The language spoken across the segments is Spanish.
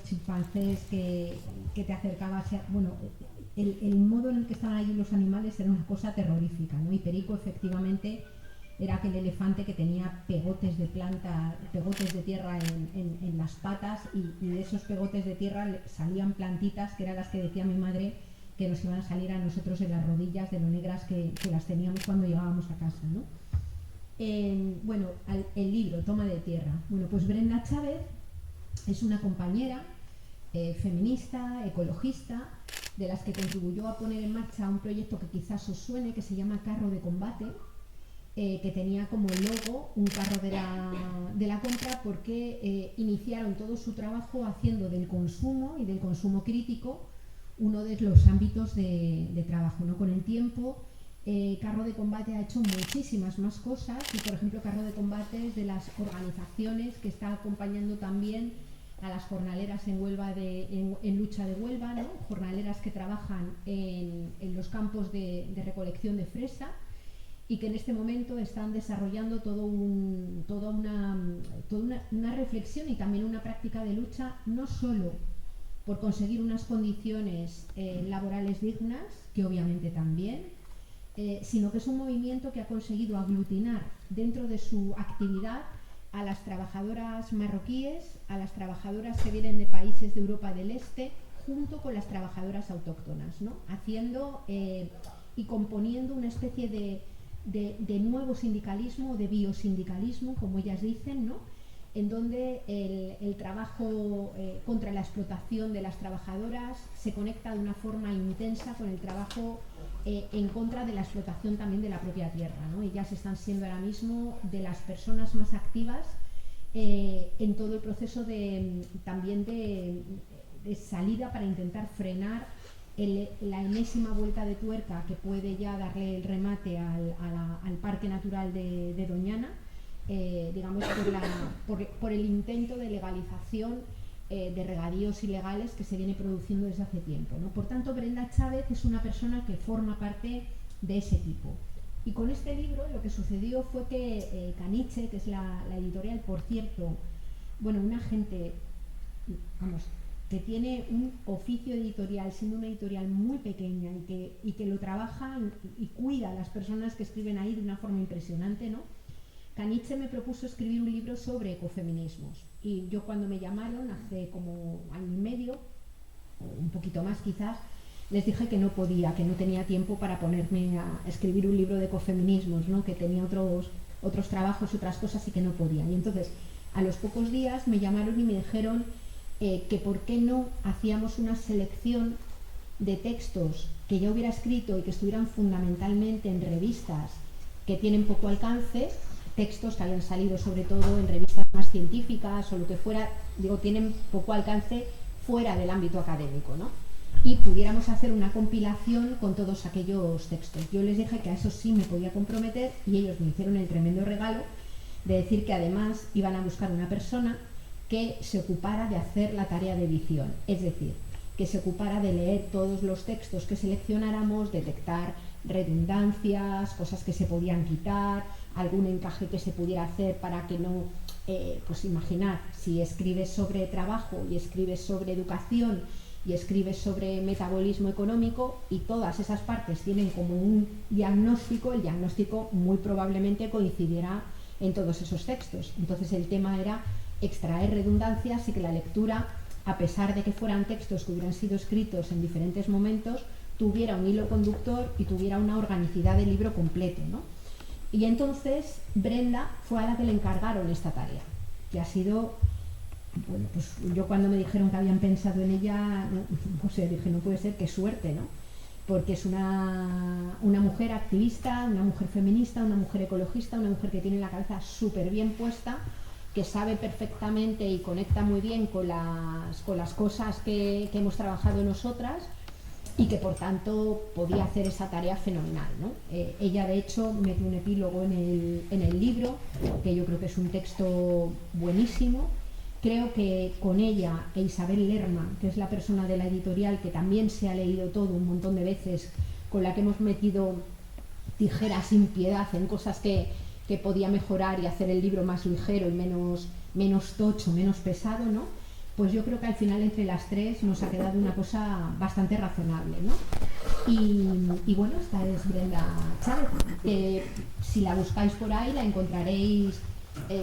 los chimpancés que te acercabas, bueno, el modo en el que estaban allí los animales era una cosa terrorífica, ¿no? Y Perico efectivamente era aquel elefante que tenía pegotes de planta, pegotes de tierra en las patas, y de esos pegotes de tierra salían plantitas que eran las que decía mi madre que nos iban a salir a nosotros en las rodillas de lo negras que las teníamos cuando llegábamos a casa, ¿no? Bueno, el libro, Toma de Tierra. Bueno, pues Brenda Chávez es una compañera feminista, ecologista, de las que contribuyó a poner en marcha un proyecto que quizás os suene, que se llama Carro de Combate, que tenía como logo un carro de la compra, porque iniciaron todo su trabajo haciendo del consumo y del consumo crítico uno de los ámbitos de trabajo, ¿no? Con el tiempo, Carro de Combate ha hecho muchísimas más cosas, y por ejemplo Carro de Combate es de las organizaciones que está acompañando también a las jornaleras en Huelva en lucha de Huelva, ¿no? Jornaleras que trabajan en los campos de recolección de fresa, y que en este momento están desarrollando toda una reflexión y también una práctica de lucha, no solo por conseguir unas condiciones laborales dignas, que obviamente también, sino que es un movimiento que ha conseguido aglutinar dentro de su actividad a las trabajadoras marroquíes, a las trabajadoras que vienen de países de Europa del Este, junto con las trabajadoras autóctonas, ¿no? Haciendo y componiendo una especie de nuevo sindicalismo, de biosindicalismo, como ellas dicen, ¿no? En donde el trabajo contra la explotación de las trabajadoras se conecta de una forma intensa con el trabajo en contra de la explotación también de la propia tierra, ¿no? Ellas están siendo ahora mismo de las personas más activas en todo el proceso también de salida para intentar frenar la enésima vuelta de tuerca que puede ya darle el remate al Parque Natural de Doñana, digamos por el intento de legalización de regadíos ilegales que se viene produciendo desde hace tiempo, ¿no? Por tanto, Brenda Chávez es una persona que forma parte de ese tipo. Y con este libro lo que sucedió fue que Caniche, que es la editorial, por cierto, bueno, una gente, vamos, que tiene un oficio editorial, siendo una editorial muy pequeña y que lo trabaja y cuida a las personas que escriben ahí de una forma impresionante, ¿no? Caniche me propuso escribir un libro sobre ecofeminismos, y yo cuando me llamaron hace como año y medio, o un poquito más quizás, les dije que no podía, que no tenía tiempo para ponerme a escribir un libro de ecofeminismos, ¿no? Que tenía otros trabajos y otras cosas y que no podía. Y entonces, a los pocos días me llamaron y me dijeron que por qué no hacíamos una selección de textos que yo hubiera escrito y que estuvieran fundamentalmente en revistas que tienen poco alcance, textos que hayan salido sobre todo en revistas más científicas o lo que fuera, digo, tienen poco alcance fuera del ámbito académico, ¿no? Y pudiéramos hacer una compilación con todos aquellos textos. Yo les dije que a eso sí me podía comprometer, y ellos me hicieron el tremendo regalo de decir que además iban a buscar una persona que se ocupara de hacer la tarea de edición, es decir, que se ocupara de leer todos los textos que seleccionáramos, detectar redundancias, cosas que se podían quitar, algún encaje que se pudiera hacer para que no, pues imaginar, si escribes sobre trabajo y escribes sobre educación y escribes sobre metabolismo económico y todas esas partes tienen como un diagnóstico, el diagnóstico muy probablemente coincidirá en todos esos textos. Entonces el tema era extraer redundancias y que la lectura, a pesar de que fueran textos que hubieran sido escritos en diferentes momentos, tuviera un hilo conductor y tuviera una organicidad del libro completo, ¿no? Y entonces Brenda fue a la que le encargaron esta tarea, que ha sido, bueno, pues yo cuando me dijeron que habían pensado en ella, no sé, dije, no puede ser, qué suerte, ¿no? Porque es una mujer activista, una mujer feminista, una mujer ecologista, una mujer que tiene la cabeza súper bien puesta, que sabe perfectamente y conecta muy bien con las cosas que hemos trabajado nosotras, y que por tanto podía hacer esa tarea fenomenal, ¿no? Ella de hecho mete un epílogo en el libro, que yo creo que es un texto buenísimo. Creo que con ella e Isabel Lerma, que es la persona de la editorial que también se ha leído todo un montón de veces, con la que hemos metido tijeras sin piedad en cosas que podía mejorar y hacer el libro más ligero y menos tocho, menos pesado, ¿no? pues yo creo que al final entre las tres nos ha quedado una cosa bastante razonable, ¿no? Y bueno, esta es Brenda Chávez, que si la buscáis por ahí la encontraréis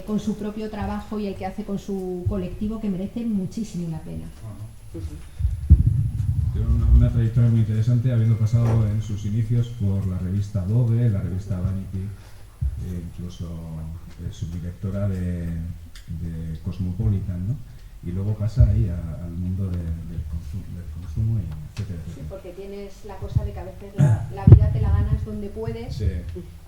con su propio trabajo y el que hace con su colectivo, que merece muchísimo la pena. Tiene una trayectoria muy interesante, habiendo pasado en sus inicios por la revista Vogue, la revista Vanity, incluso subdirectora de Cosmopolitan, ¿no? Y luego pasa ahí al mundo del consumo, y etcétera, etcétera. Sí, porque tienes la cosa de que a veces la vida te la ganas donde puedes, sí.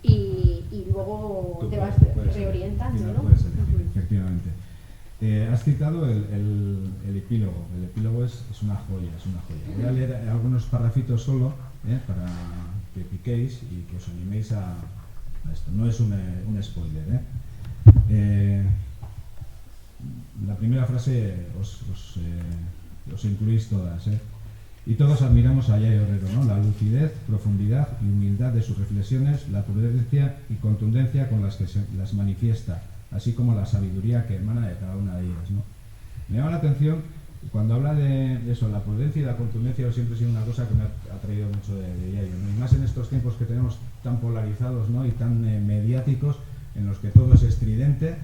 y luego tú te vas reorientando, ¿no? Puedes elegir, efectivamente. Has citado el epílogo. El epílogo es una joya, es una joya. Voy a leer algunos parrafitos solo, para que piquéis y que os animéis a esto. No es un spoiler, La primera frase os incluís todas, Y todos admiramos a Yayo Herrero, ¿no? La lucidez, profundidad y humildad de sus reflexiones, la prudencia y contundencia con las que las manifiesta, así como la sabiduría que emana de cada una de ellas, ¿no? Me llama la atención cuando habla de eso, la prudencia y la contundencia. Siempre ha sido una cosa que me ha traído mucho de Yayo, ¿no? Y más en estos tiempos que tenemos tan polarizados, ¿no? Y tan mediáticos, en los que todo es estridente.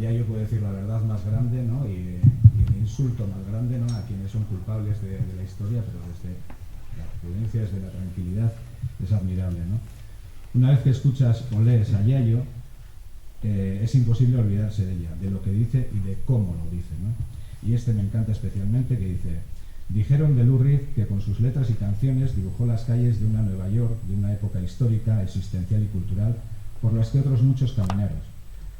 Ya yo puedo decir la verdad más grande, ¿no? y el insulto más grande, ¿no? A quienes son culpables de la historia, pero desde la prudencia, desde la tranquilidad, es admirable, ¿no? Una vez que escuchas o lees a Yayo, es imposible olvidarse de ella, de lo que dice y de cómo lo dice, ¿no? Y me encanta especialmente, que dice: dijeron de Lou Reed que con sus letras y canciones dibujó las calles de una Nueva York, de una época histórica, existencial y cultural, por las que otros muchos caminaron.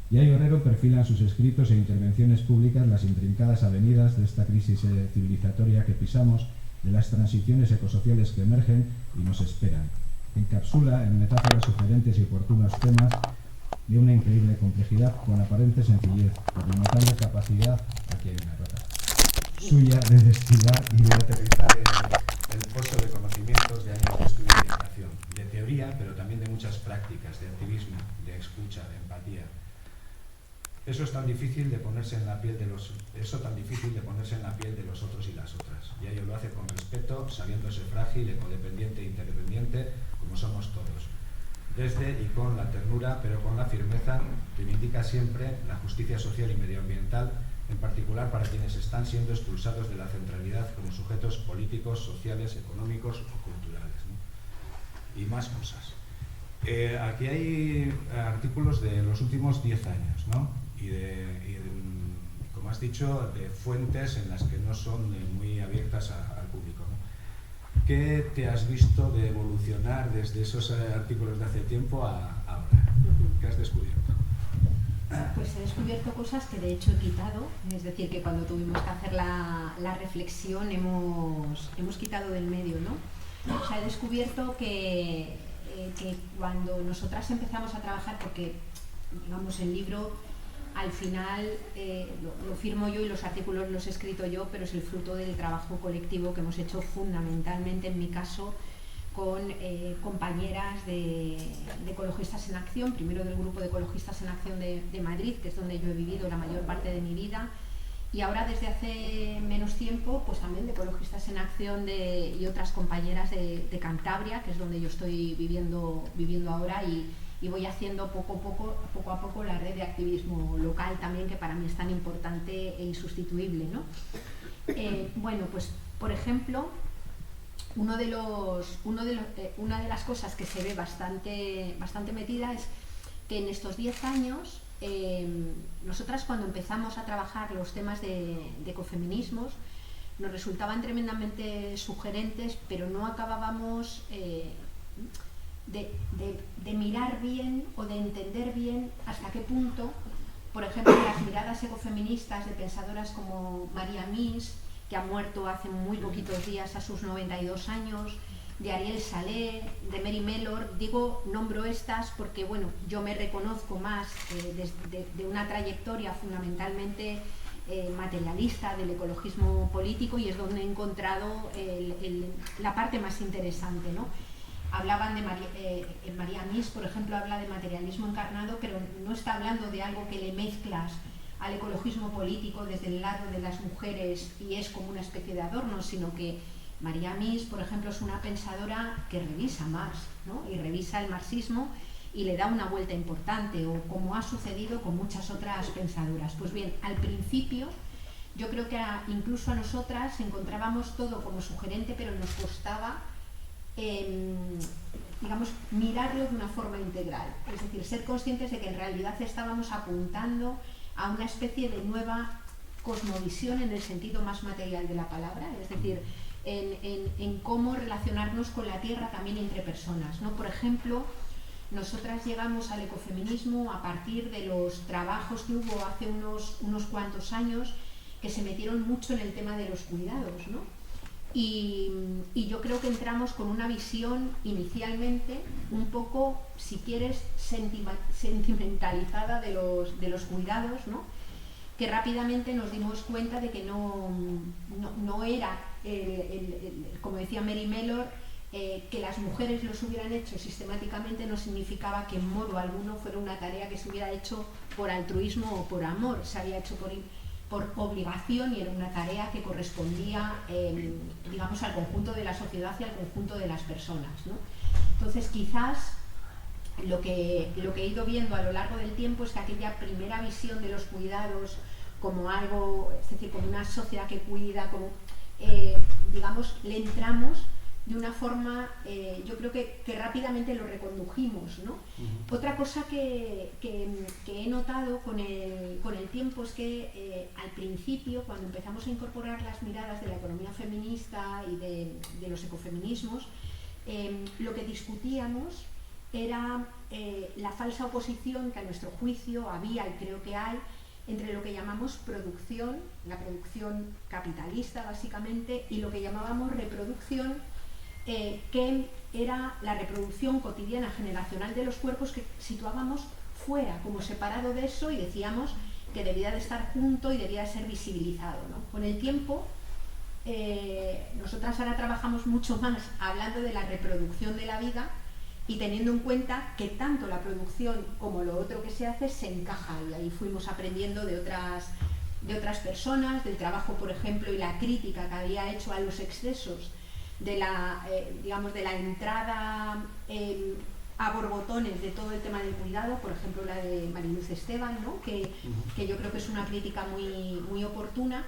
Yayo Herrero perfila en sus escritos e intervenciones públicas las intrincadas avenidas de esta crisis civilizatoria que pisamos, de las transiciones ecosociales que emergen y nos esperan. Encapsula en metáforas sugerentes y oportunos temas de una increíble complejidad con aparente sencillez, por la notable capacidad, aquí hay una rata, suya de destilar y de aterrizar el pozo de conocimientos de años de estudio y educación, de teoría, pero también de muchas prácticas, de activismo, de escucha, de empatía. Eso tan difícil de ponerse en la piel de los otros y las otras. Y ello lo hace con respeto, sabiéndose frágil, ecodependiente e interdependiente, como somos todos. Desde y con la ternura, pero con la firmeza, reivindica siempre la justicia social y medioambiental, en particular para quienes están siendo expulsados de la centralidad como sujetos políticos, sociales, económicos o culturales, ¿no? Y más cosas. Aquí hay artículos de los últimos 10 años, ¿no? Y como has dicho, de fuentes en las que no son muy abiertas al público, ¿no? ¿Qué te has visto de evolucionar desde esos artículos de hace tiempo a ahora? ¿Qué has descubierto? Pues he descubierto cosas que de hecho he quitado, es decir, que cuando tuvimos que hacer la reflexión hemos quitado del medio, ¿no? O sea, he descubierto que cuando nosotras empezamos a trabajar, porque digamos el libro al final lo firmo yo y los artículos los he escrito yo, pero es el fruto del trabajo colectivo que hemos hecho fundamentalmente, en mi caso, con compañeras de Ecologistas en Acción, primero del grupo de Ecologistas en Acción de Madrid, que es donde yo he vivido la mayor parte de mi vida, y ahora desde hace menos tiempo, pues también de Ecologistas en Acción y otras compañeras de Cantabria, que es donde yo estoy viviendo ahora, y voy haciendo poco a poco la red de activismo local también, que para mí es tan importante e insustituible, ¿no? Bueno, pues por ejemplo, una de las cosas que se ve bastante metida es que en estos 10 años nosotras, cuando empezamos a trabajar los temas de ecofeminismos, nos resultaban tremendamente sugerentes, pero no acabábamos de mirar bien o de entender bien hasta qué punto, por ejemplo, las miradas ecofeministas de pensadoras como María Mies, que ha muerto hace muy poquitos días a sus 92 años, de Ariel Salé, de Mary Mellor, nombro estas porque, bueno, yo me reconozco más de una trayectoria fundamentalmente materialista del ecologismo político, y es donde he encontrado la parte más interesante, ¿no? Hablaban de María Mies, por ejemplo, habla de materialismo encarnado, pero no está hablando de algo que le mezclas al ecologismo político desde el lado de las mujeres y es como una especie de adorno, sino que María Mies, por ejemplo, es una pensadora que revisa Marx, ¿no? Y revisa el marxismo y le da una vuelta importante, o como ha sucedido con muchas otras pensadoras. Pues bien, al principio yo creo que incluso a nosotras encontrábamos todo como sugerente, pero nos costaba, digamos, mirarlo de una forma integral. Es decir, ser conscientes de que en realidad estábamos apuntando a una especie de nueva cosmovisión en el sentido más material de la palabra, es decir, en cómo relacionarnos con la tierra también entre personas, ¿no? Por ejemplo, nosotras llegamos al ecofeminismo a partir de los trabajos que hubo hace unos cuantos años que se metieron mucho en el tema de los cuidados, ¿no? Y yo creo que entramos con una visión inicialmente un poco, si quieres, sentimentalizada de los cuidados, ¿no? Que rápidamente nos dimos cuenta de que no era, como decía Mary Mellor, que las mujeres los hubieran hecho sistemáticamente no significaba que en modo alguno fuera una tarea que se hubiera hecho por altruismo o por amor, se había hecho por obligación y era una tarea que correspondía, digamos, al conjunto de la sociedad y al conjunto de las personas, ¿no? Entonces, quizás lo que he ido viendo a lo largo del tiempo es que aquella primera visión de los cuidados como algo, es decir, como una sociedad que cuida, como, digamos, le entramos de una forma, yo creo que rápidamente lo recondujimos, ¿no? Otra cosa que he notado con el tiempo es que al principio, cuando empezamos a incorporar las miradas de la economía feminista y de los ecofeminismos, lo que discutíamos era la falsa oposición que a nuestro juicio había y creo que hay entre lo que llamamos producción, la producción capitalista básicamente, y lo que llamábamos reproducción, que era la reproducción cotidiana generacional de los cuerpos que situábamos fuera, como separado de eso, y decíamos que debía de estar junto y debía de ser visibilizado, ¿no? Con el tiempo, nosotras ahora trabajamos mucho más hablando de la reproducción de la vida y teniendo en cuenta que tanto la producción como lo otro que se hace se encaja, y ahí fuimos aprendiendo de otras personas, del trabajo, por ejemplo, y la crítica que había hecho a los excesos de la entrada a borbotones de todo el tema del cuidado, por ejemplo la de Mariluz Esteban, ¿no? que yo creo que es una crítica muy, muy oportuna,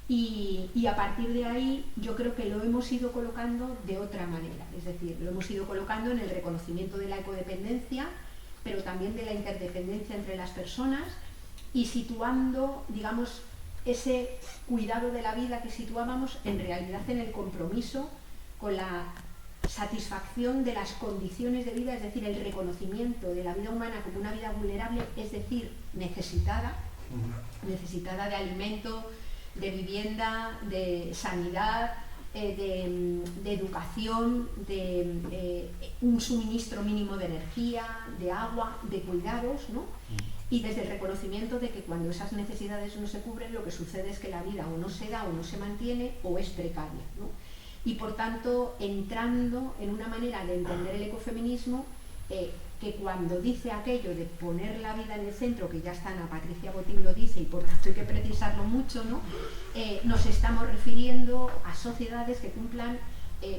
y a partir de ahí yo creo que lo hemos ido colocando de otra manera, es decir, lo hemos ido colocando en el reconocimiento de la ecodependencia, pero también de la interdependencia entre las personas, y situando, digamos, ese cuidado de la vida que situábamos en realidad en el compromiso con la satisfacción de las condiciones de vida, es decir, el reconocimiento de la vida humana como una vida vulnerable, es decir, necesitada de alimento, de vivienda, de sanidad, de educación, de un suministro mínimo de energía, de agua, de cuidados, ¿no? Y desde el reconocimiento de que cuando esas necesidades no se cubren, lo que sucede es que la vida o no se da o no se mantiene o es precaria, ¿no? Y por tanto, entrando en una manera de entender el ecofeminismo que cuando dice aquello de poner la vida en el centro, que ya está Ana Patricia Botín lo dice y por tanto hay que precisarlo mucho, ¿no? Nos estamos refiriendo a sociedades que cumplan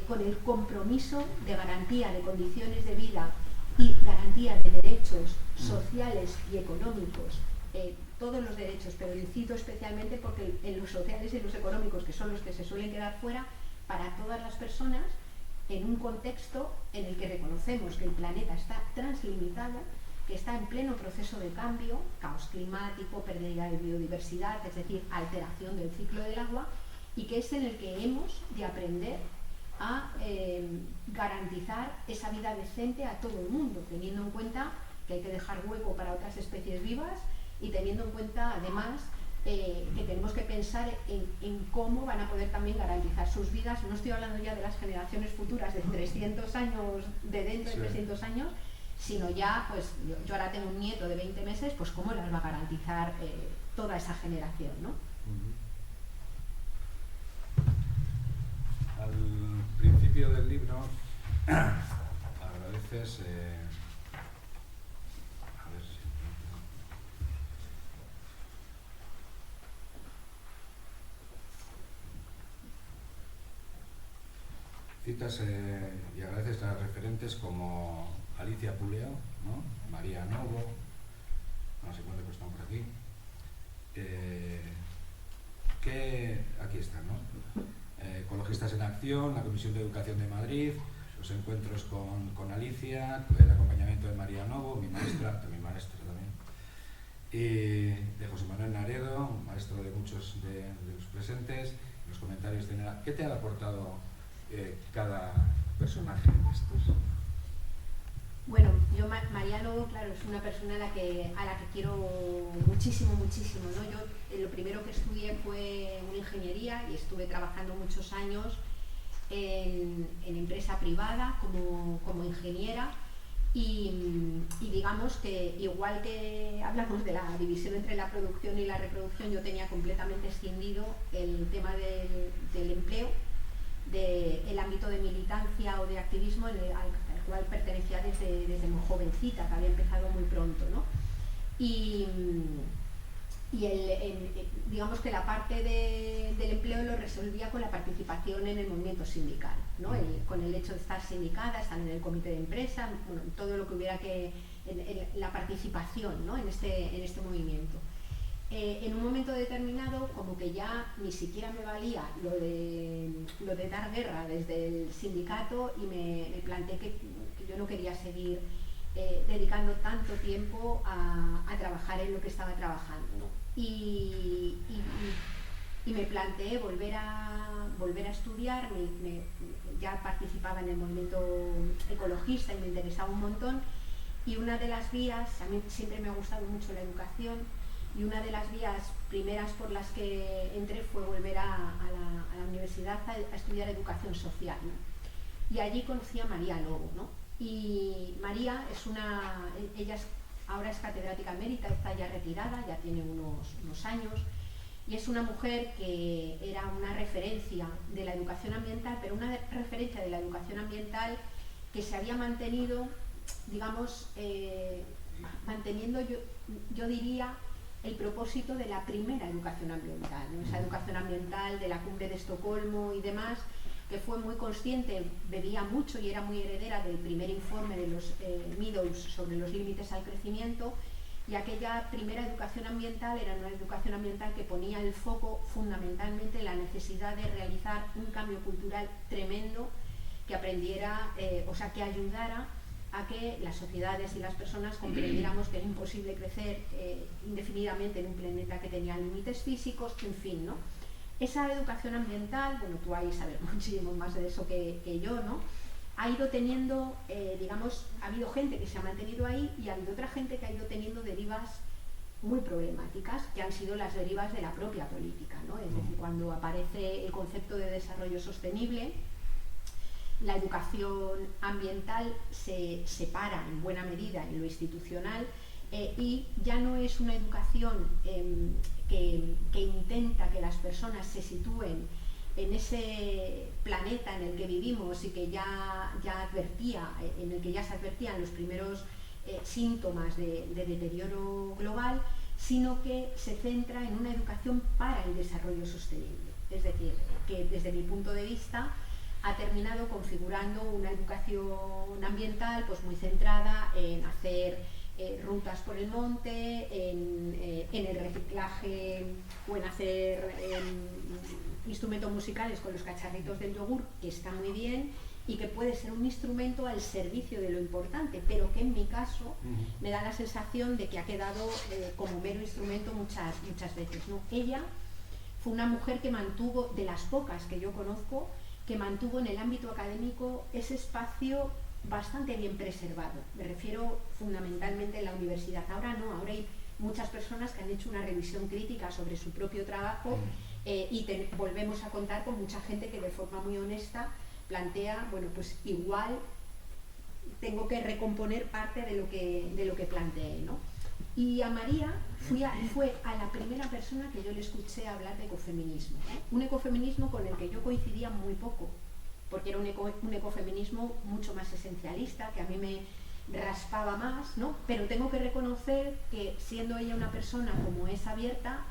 con el compromiso de garantía de condiciones de vida y garantía de derechos sociales y económicos, todos los derechos, pero cito especialmente porque en los sociales y los económicos, que son los que se suelen quedar fuera, para todas las personas, en un contexto en el que reconocemos que el planeta está translimitado, que está en pleno proceso de cambio, caos climático, pérdida de biodiversidad, es decir, alteración del ciclo del agua, y que es en el que hemos de aprender a garantizar esa vida decente a todo el mundo, teniendo en cuenta que hay que dejar hueco para otras especies vivas y teniendo en cuenta además que tenemos que pensar en cómo van a poder también garantizar sus vidas. No estoy hablando ya de las generaciones futuras de 300 años, de dentro de 300 años, sino ya, pues yo ahora tengo un nieto de 20 meses, pues cómo las va a garantizar toda esa generación, ¿no? Al principio del libro agradeces a ver si citas y agradeces a referentes como Alicia Puleo, ¿no? María Novo, no sé cuántos están por aquí, que aquí están, ¿no? Ecologistas en Acción, la Comisión de Educación de Madrid, los encuentros con Alicia, el acompañamiento de María Novo, mi maestra también, y de José Manuel Naredo, maestro de muchos de los presentes, los comentarios de Nela. ¿Qué te ha aportado cada personaje de estos? Bueno, yo María Novo, claro, es una persona a la que quiero muchísimo, muchísimo, ¿no? Yo lo primero que estudié fue una ingeniería y estuve trabajando muchos años en empresa privada como ingeniera y digamos que igual que hablamos de la división entre la producción y la reproducción, yo tenía completamente escindido el tema del empleo, del ámbito de militancia o de activismo al cual pertenecía desde muy jovencita, que había empezado muy pronto, ¿no? Y digamos que la parte del empleo lo resolvía con la participación en el movimiento sindical, ¿no? Con el hecho de estar sindicada, estar en el comité de empresa, bueno, todo lo que hubiera la participación, ¿no? en este movimiento. En un momento determinado, como que ya ni siquiera me valía lo de dar guerra desde el sindicato y me planteé que yo no quería seguir dedicando tanto tiempo a trabajar en lo que estaba trabajando, ¿no? Y me planteé volver a estudiar, ya participaba en el movimiento ecologista y me interesaba un montón, y una de las vías, a mí siempre me ha gustado mucho la educación, y una de las vías primeras por las que entré fue volver a la universidad a estudiar educación social, ¿no? Y allí conocí a María Lobo, ¿no? Y María ahora es catedrática emérita, está ya retirada, ya tiene unos años, y es una mujer que era una referencia de la educación ambiental, pero una referencia de la educación ambiental que se había mantenido, digamos, manteniendo, yo diría, el propósito de la primera educación ambiental, ¿no? Esa educación ambiental de la Cumbre de Estocolmo y demás, que fue muy consciente, bebía mucho y era muy heredera del primer informe de los Meadows sobre los límites al crecimiento, y aquella primera educación ambiental era una educación ambiental que ponía el foco fundamentalmente en la necesidad de realizar un cambio cultural tremendo que aprendiera, que ayudara a que las sociedades y las personas comprendiéramos que era imposible crecer indefinidamente en un planeta que tenía límites físicos, en fin, ¿no? Esa educación ambiental, bueno, tú ahí sabes muchísimo más de eso que yo, ¿no? Ha ido teniendo, ha habido gente que se ha mantenido ahí y ha habido otra gente que ha ido teniendo derivas muy problemáticas, que han sido las derivas de la propia política, ¿no? Es decir, cuando aparece el concepto de desarrollo sostenible, la educación ambiental se separa en buena medida en lo institucional y ya no es una educación que intenta que las personas se sitúen en ese planeta en el que vivimos y que en el que ya se advertían los primeros síntomas de deterioro global, sino que se centra en una educación para el desarrollo sostenible. Es decir, que desde mi punto de vista ha terminado configurando una educación ambiental pues muy centrada en hacer rutas por el monte, en el reciclaje o en hacer instrumentos musicales con los cacharritos del yogur, que está muy bien y que puede ser un instrumento al servicio de lo importante, pero que en mi caso me da la sensación de que ha quedado como mero instrumento muchas veces, ¿no? Ella fue una mujer que mantuvo, de las pocas que yo conozco, que mantuvo en el ámbito académico ese espacio bastante bien preservado. Me refiero fundamentalmente en la universidad. Ahora no, ahora hay muchas personas que han hecho una revisión crítica sobre su propio trabajo volvemos a contar con mucha gente que de forma muy honesta plantea, bueno, pues igual tengo que recomponer parte de lo que planteé, ¿no? Y a María fue a la primera persona que yo le escuché hablar de ecofeminismo, ¿eh? Un ecofeminismo con el que yo coincidía muy poco, porque era un ecofeminismo mucho más esencialista, que a mí me raspaba más, ¿no? Pero tengo que reconocer que, siendo ella una persona como es abierta,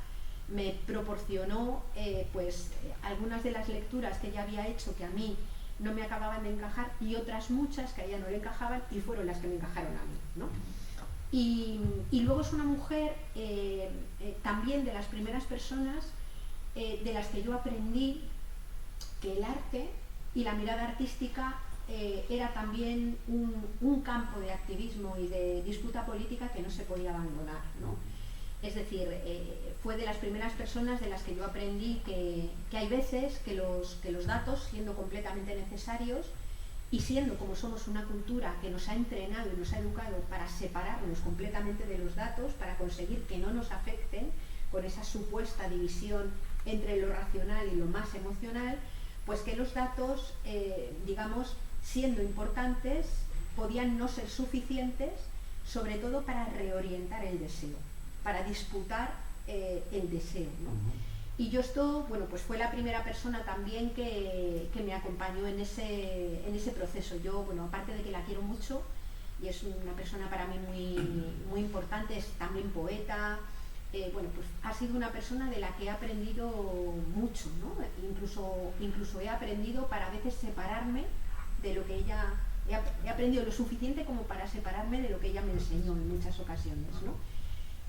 me proporcionó algunas de las lecturas que ella había hecho que a mí no me acababan de encajar, y otras muchas que a ella no le encajaban y fueron las que me encajaron a mí, ¿no? Y luego es una mujer también de las primeras personas de las que yo aprendí que el arte y la mirada artística era también un campo de activismo y de disputa política que no se podía abandonar, ¿no? Es decir, fue de las primeras personas de las que yo aprendí que hay veces que los datos, siendo completamente necesarios y siendo como somos una cultura que nos ha entrenado y nos ha educado para separarnos completamente de los datos, para conseguir que no nos afecten con esa supuesta división entre lo racional y lo más emocional, pues que los datos, digamos, siendo importantes, podían no ser suficientes, sobre todo para reorientar el deseo, para disputar el deseo, ¿no? Y yo esto, bueno, pues fue la primera persona también que me acompañó en ese proceso. Yo, bueno, aparte de que la quiero mucho, y es una persona para mí muy importante, es también poeta, bueno, pues ha sido una persona de la que he aprendido mucho, ¿no? Incluso he aprendido para a veces separarme de lo que ella, he aprendido lo suficiente como para separarme de lo que ella me enseñó en muchas ocasiones, ¿no?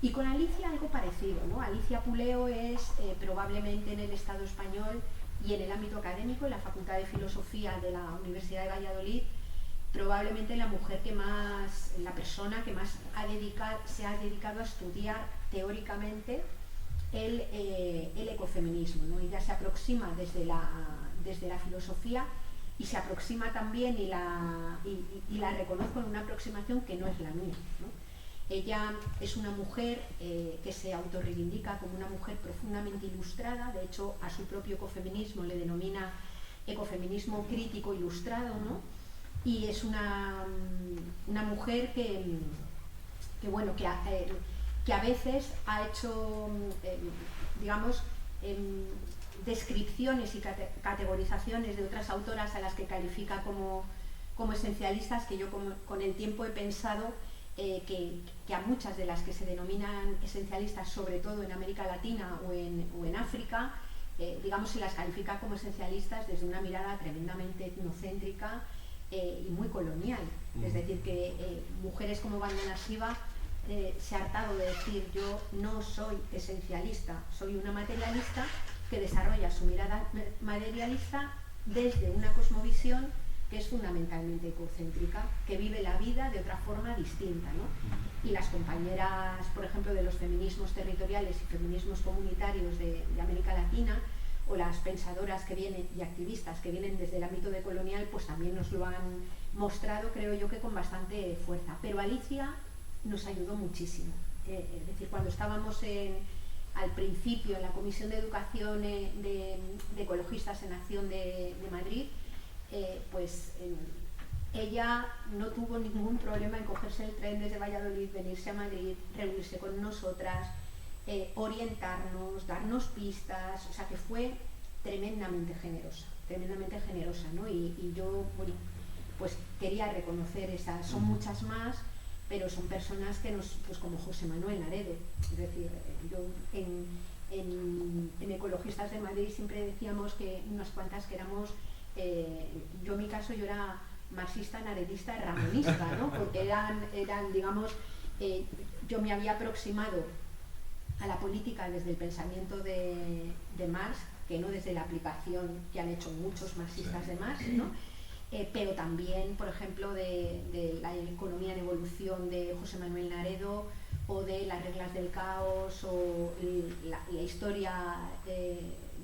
Y con Alicia algo parecido, ¿no? Alicia Puleo es probablemente en el Estado español y en el ámbito académico, en la Facultad de Filosofía de la Universidad de Valladolid, probablemente la persona que más se ha dedicado a estudiar teóricamente el ecofeminismo, ¿no? Ella se aproxima desde la filosofía y se aproxima también y la reconozco en una aproximación que no es la mía, ¿no? Ella es una mujer que se autorreivindica como una mujer profundamente ilustrada, de hecho a su propio ecofeminismo le denomina ecofeminismo crítico ilustrado, ¿no? Y es una mujer que a veces ha hecho, digamos, descripciones y categorizaciones de otras autoras a las que califica como esencialistas, que yo con el tiempo he pensado que a muchas de las que se denominan esencialistas, sobre todo en América Latina o en África, digamos, se las califica como esencialistas desde una mirada tremendamente etnocéntrica y muy colonial. Es decir, que mujeres como Vandana Shiva se ha hartado de decir: yo no soy esencialista, soy una materialista que desarrolla su mirada materialista desde una cosmovisión que es fundamentalmente ecocéntrica, que vive la vida de otra forma distinta, ¿no? Y las compañeras, por ejemplo, de los feminismos territoriales y feminismos comunitarios de América Latina, o las pensadoras que vienen y activistas que vienen desde el ámbito decolonial, pues también nos lo han mostrado, creo yo, que con bastante fuerza. Pero Alicia nos ayudó muchísimo. Es decir, cuando estábamos al principio en la Comisión de Educación de Ecologistas en Acción de Madrid, ella no tuvo ningún problema en cogerse el tren desde Valladolid, venirse a Madrid, reunirse con nosotras, orientarnos, darnos pistas, o sea que fue tremendamente generosa, ¿no? Y yo, bueno, pues quería reconocer esas, son muchas más, pero son personas que pues como José Manuel Naredo, es decir, yo en Ecologistas de Madrid siempre decíamos que unas cuantas que éramos, yo en mi caso yo era marxista, naredista, ramonista, ¿no? Porque eran digamos, yo me había aproximado a la política desde el pensamiento de Marx, que no desde la aplicación que han hecho muchos marxistas de Marx, ¿no? Pero también, por ejemplo, de la economía en evolución de José Manuel Naredo, o de las reglas del caos, o la historia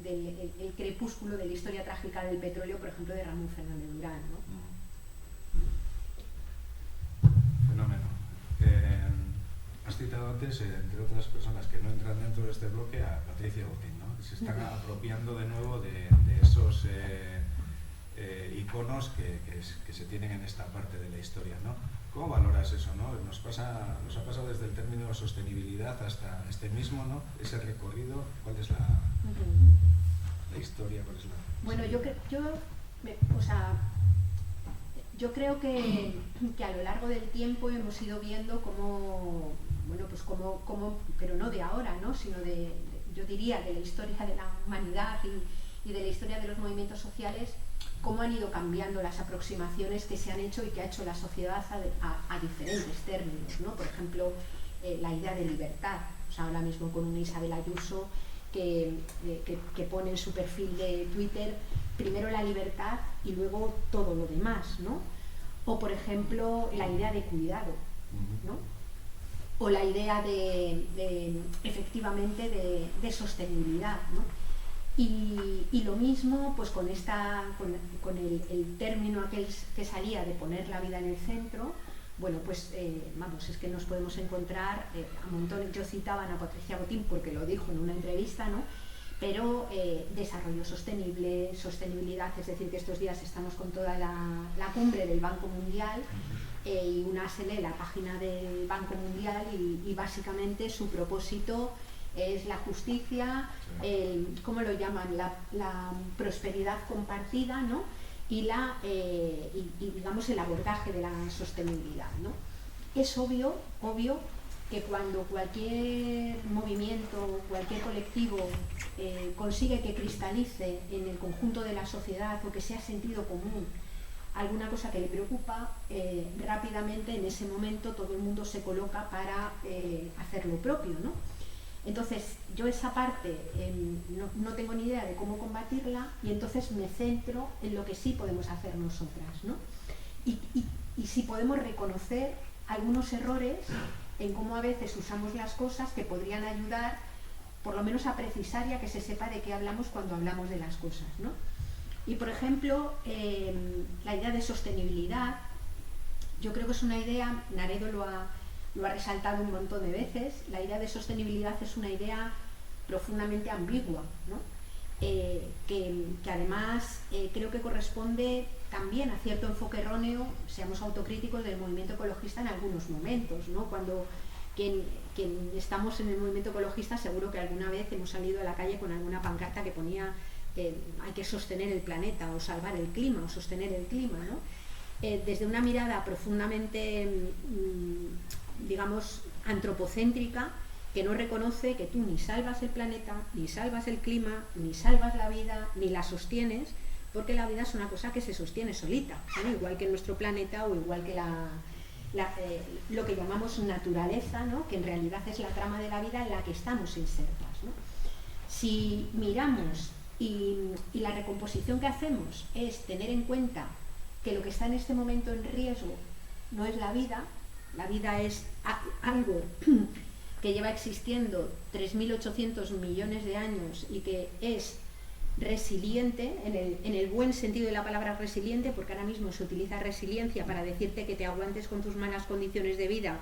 el crepúsculo de la historia trágica del petróleo, por ejemplo, de Ramón Fernández Durán, ¿no? Fenómeno. Has citado antes, entre otras personas que no entran dentro de este bloque, a Patricia Botín, ¿no? Se están apropiando de nuevo de esos iconos que se tienen en esta parte de la historia, ¿no? ¿Cómo valoras eso, no? Nos ha pasado desde el término de sostenibilidad hasta este mismo, ¿no? Ese recorrido, ¿cuál es la historia? ¿Cuál es la... Bueno, yo creo que a lo largo del tiempo hemos ido viendo cómo, bueno, pues cómo, pero no de ahora, ¿no? Sino yo diría, de la historia de la humanidad y de la historia de los movimientos sociales, cómo han ido cambiando las aproximaciones que se han hecho y que ha hecho la sociedad a diferentes términos, ¿no? Por ejemplo, la idea de libertad. O sea, ahora mismo con una Isabel Ayuso que pone en su perfil de Twitter primero la libertad y luego todo lo demás, ¿no? O, por ejemplo, la idea de cuidado, ¿no? O la idea efectivamente de sostenibilidad, ¿no? Y lo mismo pues con el término aquel que salía de poner la vida en el centro. Bueno, pues vamos, es que nos podemos encontrar a montones. Yo citaba a Ana Patricia Botín porque lo dijo en una entrevista, ¿no? Pero desarrollo sostenible, sostenibilidad, es decir, que estos días estamos con toda la cumbre del Banco Mundial, y una se lee la página del Banco Mundial y básicamente su propósito es la justicia, ¿cómo lo llaman? La prosperidad compartida, ¿no? Y digamos el abordaje de la sostenibilidad, ¿no? Es obvio que cuando cualquier movimiento, cualquier colectivo consigue que cristalice en el conjunto de la sociedad o que sea sentido común alguna cosa que le preocupa, rápidamente en ese momento todo el mundo se coloca para hacer lo propio, ¿no? Entonces yo esa parte no tengo ni idea de cómo combatirla y entonces me centro en lo que sí podemos hacer nosotras, ¿no? Y si podemos reconocer algunos errores en cómo a veces usamos las cosas que podrían ayudar por lo menos a precisar y a que se sepa de qué hablamos cuando hablamos de las cosas, ¿no? Y por ejemplo, la idea de sostenibilidad, yo creo que es una idea, Naredo lo ha resaltado un montón de veces, la idea de sostenibilidad es una idea profundamente ambigua, ¿no? Que además creo que corresponde también a cierto enfoque erróneo, seamos autocríticos, del movimiento ecologista en algunos momentos, ¿no? Cuando quien estamos en el movimiento ecologista seguro que alguna vez hemos salido a la calle con alguna pancarta que ponía hay que sostener el planeta o salvar el clima o sostener el clima, ¿no? Desde una mirada profundamente digamos antropocéntrica, que no reconoce que tú ni salvas el planeta, ni salvas el clima, ni salvas la vida, ni la sostienes, porque la vida es una cosa que se sostiene solita, ¿no? Igual que nuestro planeta o igual que lo que llamamos naturaleza, ¿no? Que en realidad es la trama de la vida en la que estamos insertas, ¿no? Si miramos y la recomposición que hacemos es tener en cuenta que lo que está en este momento en riesgo no es la vida es algo que lleva existiendo 3.800 millones de años y que es resiliente, en el buen sentido de la palabra resiliente, porque ahora mismo se utiliza resiliencia para decirte que te aguantes con tus malas condiciones de vida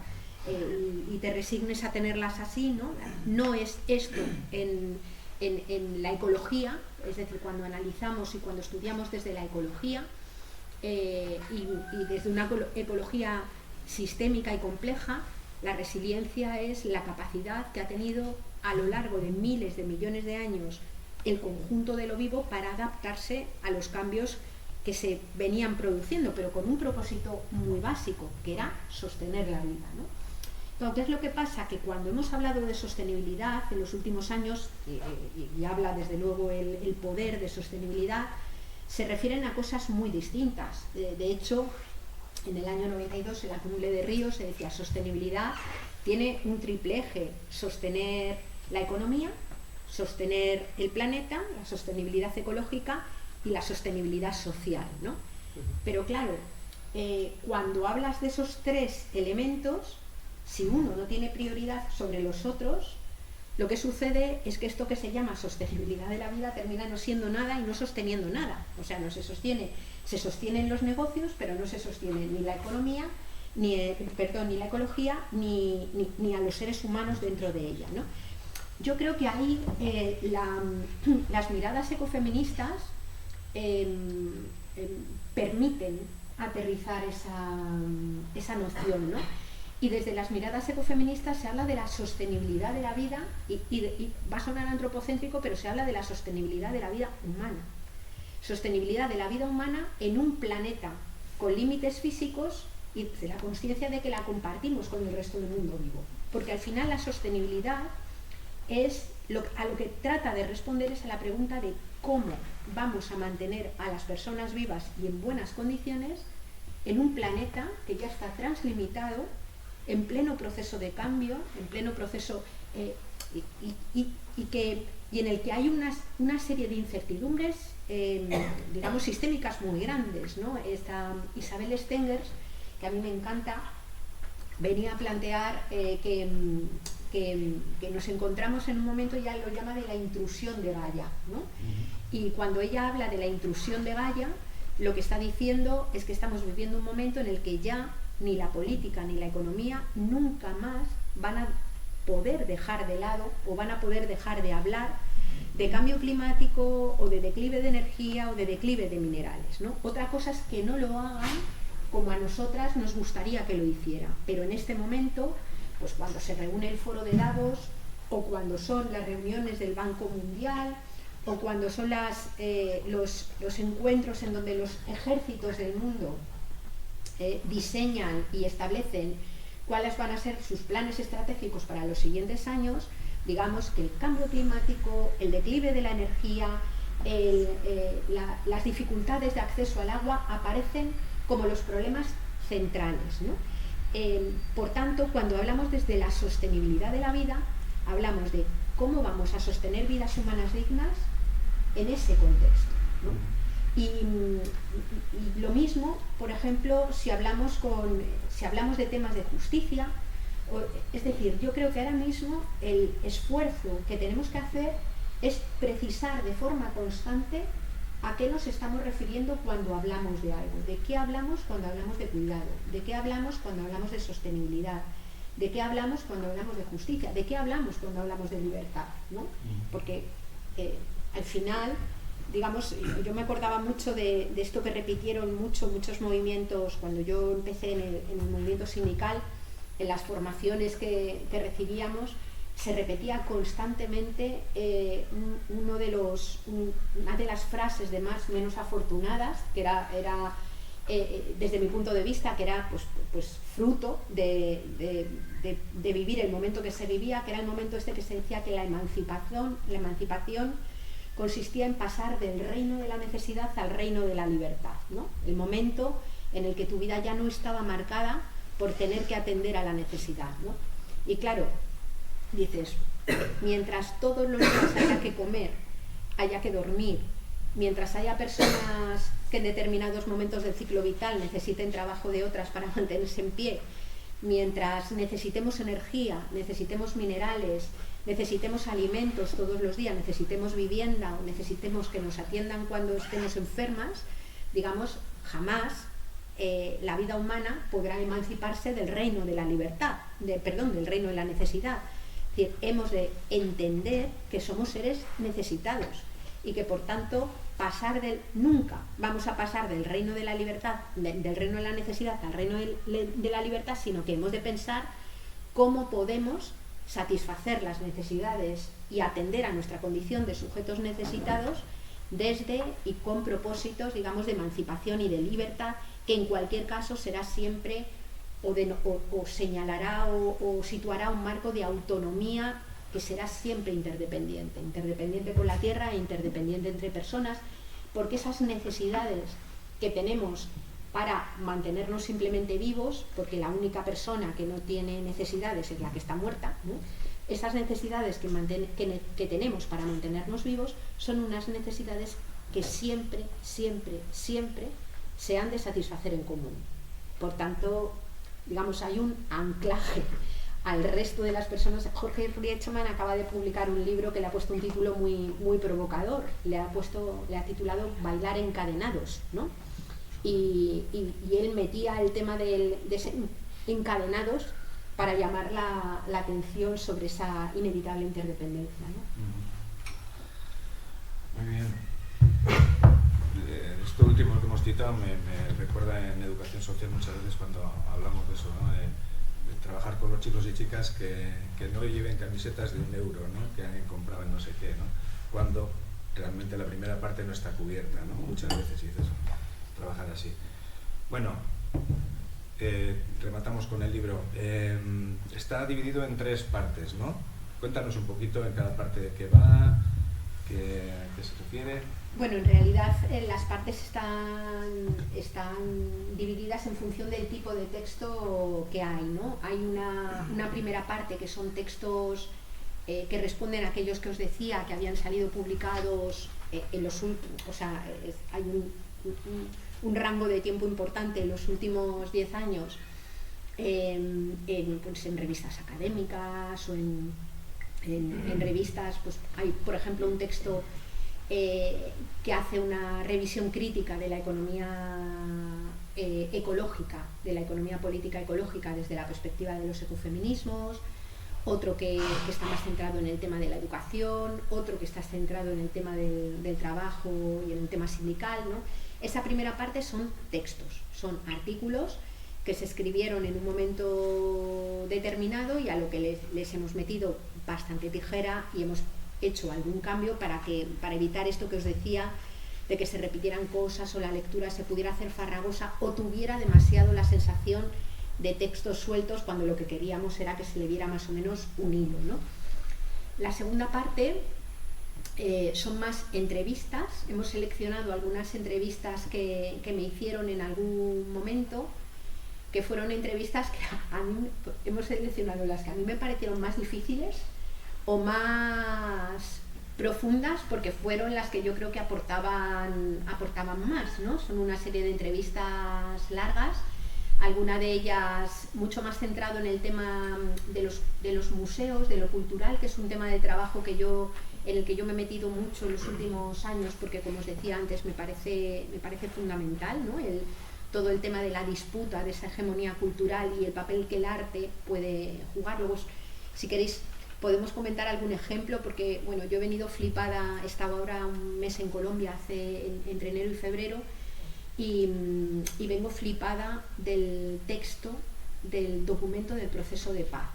y te resignes a tenerlas así, ¿no? No es esto en la ecología, es decir, cuando analizamos y cuando estudiamos desde la ecología y desde una ecología sistémica y compleja, la resiliencia es la capacidad que ha tenido a lo largo de miles de millones de años el conjunto de lo vivo para adaptarse a los cambios que se venían produciendo, pero con un propósito muy básico, que era sostener la vida, ¿no? Entonces, lo que pasa que cuando hemos hablado de sostenibilidad en los últimos años, y habla desde luego el poder de sostenibilidad, se refieren a cosas muy distintas. De hecho, en el año 92, en la Cumbre de Río, se decía sostenibilidad tiene un triple eje: sostener la economía, sostener el planeta, la sostenibilidad ecológica y la sostenibilidad social, ¿no? Pero claro, cuando hablas de esos tres elementos, si uno no tiene prioridad sobre los otros, lo que sucede es que esto que se llama sostenibilidad de la vida termina no siendo nada y no sosteniendo nada. O sea, no se sostienen los negocios, pero no se sostiene ni la economía, ni la ecología, ni a los seres humanos dentro de ella, ¿no? Yo creo que ahí las miradas ecofeministas permiten aterrizar esa noción, ¿no? Y desde las miradas ecofeministas se habla de la sostenibilidad de la vida, y va a sonar antropocéntrico, pero se habla de la sostenibilidad de la vida humana. Sostenibilidad de la vida humana en un planeta con límites físicos y de la consciencia de que la compartimos con el resto del mundo vivo. Porque al final la sostenibilidad a lo que trata de responder es a la pregunta de cómo vamos a mantener a las personas vivas y en buenas condiciones en un planeta que ya está translimitado, en pleno proceso de cambio, en pleno proceso y en el que hay una serie de incertidumbres, digamos, sistémicas muy grandes, ¿no? Esta Isabel Stengers, que a mí me encanta, venía a plantear que nos encontramos en un momento, ya lo llama de la intrusión de Gaia, ¿no? Y cuando ella habla de la intrusión de Gaia, lo que está diciendo es que estamos viviendo un momento en el que ya ni la política ni la economía nunca más van a poder dejar de lado o van a poder dejar de hablar de cambio climático o de declive de energía o de declive de minerales, ¿no? Otra cosa es que no lo hagan como a nosotras nos gustaría que lo hiciera, pero en este momento, pues cuando se reúne el foro de Davos o cuando son las reuniones del Banco Mundial o cuando son los encuentros en donde los ejércitos del mundo diseñan y establecen cuáles van a ser sus planes estratégicos para los siguientes años, digamos que el cambio climático, el declive de la energía, las dificultades de acceso al agua aparecen como los problemas centrales, ¿no? Por tanto, cuando hablamos desde la sostenibilidad de la vida, hablamos de cómo vamos a sostener vidas humanas dignas en ese contexto, ¿no? Y lo mismo, por ejemplo, si hablamos de temas de justicia, es decir, yo creo que ahora mismo el esfuerzo que tenemos que hacer es precisar de forma constante a qué nos estamos refiriendo cuando hablamos de algo, de qué hablamos cuando hablamos de cuidado, de qué hablamos cuando hablamos de sostenibilidad, de qué hablamos cuando hablamos de justicia, de qué hablamos cuando hablamos de libertad, ¿no? Porque al final, digamos, yo me acordaba mucho de esto que repitieron muchos movimientos cuando yo empecé en el movimiento sindical, en las formaciones que recibíamos, se repetía constantemente una de las frases de más o menos afortunadas, que era desde mi punto de vista, que era pues fruto de vivir el momento que se vivía, que era el momento este que se decía que la emancipación consistía en pasar del reino de la necesidad al reino de la libertad, ¿no? El momento en el que tu vida ya no estaba marcada por tener que atender a la necesidad, ¿no? Y claro, dices, mientras todos los días haya que comer, haya que dormir, mientras haya personas que en determinados momentos del ciclo vital necesiten trabajo de otras para mantenerse en pie, mientras necesitemos energía, necesitemos minerales, necesitemos alimentos todos los días, necesitemos vivienda o necesitemos que nos atiendan cuando estemos enfermas, digamos, jamás la vida humana podrá emanciparse del reino de la libertad, del reino de la necesidad. Es decir, hemos de entender que somos seres necesitados y que por tanto nunca vamos a pasar del reino de la libertad, del reino de la necesidad al reino de la libertad, sino que hemos de pensar cómo podemos satisfacer las necesidades y atender a nuestra condición de sujetos necesitados desde y con propósitos, digamos, de emancipación y de libertad, que en cualquier caso será siempre o señalará o situará un marco de autonomía que será siempre interdependiente con la tierra e interdependiente entre personas, porque esas necesidades que tenemos para mantenernos simplemente vivos, porque la única persona que no tiene necesidades es la que está muerta, ¿no? Esas necesidades que tenemos para mantenernos vivos son unas necesidades que siempre se han de satisfacer en común. Por tanto, digamos, hay un anclaje al resto de las personas. Jorge Rietzmann acaba de publicar un libro que le ha puesto un título muy provocador, le ha titulado Bailar encadenados, ¿no? Y él metía el tema de ser encadenados para llamar la atención sobre esa inevitable interdependencia, ¿no? Muy bien. Esto último que hemos citado me recuerda en educación social muchas veces cuando hablamos de eso, ¿no? De trabajar con los chicos y chicas que no lleven camisetas de €1, ¿no? Que han comprado en no sé qué, ¿no? Cuando realmente la primera parte no está cubierta, ¿no? Muchas veces dices eso, trabajar así. Bueno, rematamos con el libro. Está dividido en 3 partes, ¿no? Cuéntanos un poquito en cada parte de qué va, que se refiere? Bueno, en realidad las partes están divididas en función del tipo de texto que hay, ¿no? Hay una primera parte que son textos que responden a aquellos que os decía que habían salido publicados en los últimos, o sea, hay un rango de tiempo importante en los últimos 10 años pues en revistas académicas o en revistas, pues hay por ejemplo un texto que hace una revisión crítica de la economía ecológica, de la economía política ecológica desde la perspectiva de los ecofeminismos, otro que está más centrado en el tema de la educación, otro que está centrado en el tema del trabajo y en el tema sindical, ¿no? Esa primera parte son textos, son artículos que se escribieron en un momento determinado y a lo que les hemos metido bastante tijera y hemos hecho algún cambio para evitar esto que os decía de que se repitieran cosas o la lectura se pudiera hacer farragosa o tuviera demasiado la sensación de textos sueltos cuando lo que queríamos era que se le viera más o menos un hilo, ¿no? La segunda parte son más entrevistas. Hemos seleccionado algunas entrevistas que me hicieron en algún momento, que fueron entrevistas que a mí, hemos seleccionado las que a mí me parecieron más difíciles o más profundas porque fueron las que yo creo que aportaban más, ¿no? Son una serie de entrevistas largas, alguna de ellas mucho más centrado en el tema de los museos, de lo cultural, que es un tema de trabajo en el que yo me he metido mucho en los últimos años porque, como os decía antes, me parece fundamental, ¿no? Todo el tema de la disputa, de esa hegemonía cultural y el papel que el arte puede jugar. Luego, si queréis, podemos comentar algún ejemplo, porque bueno, yo he venido flipada, he estado ahora un mes en Colombia entre enero y febrero, y vengo flipada del texto del documento del proceso de paz,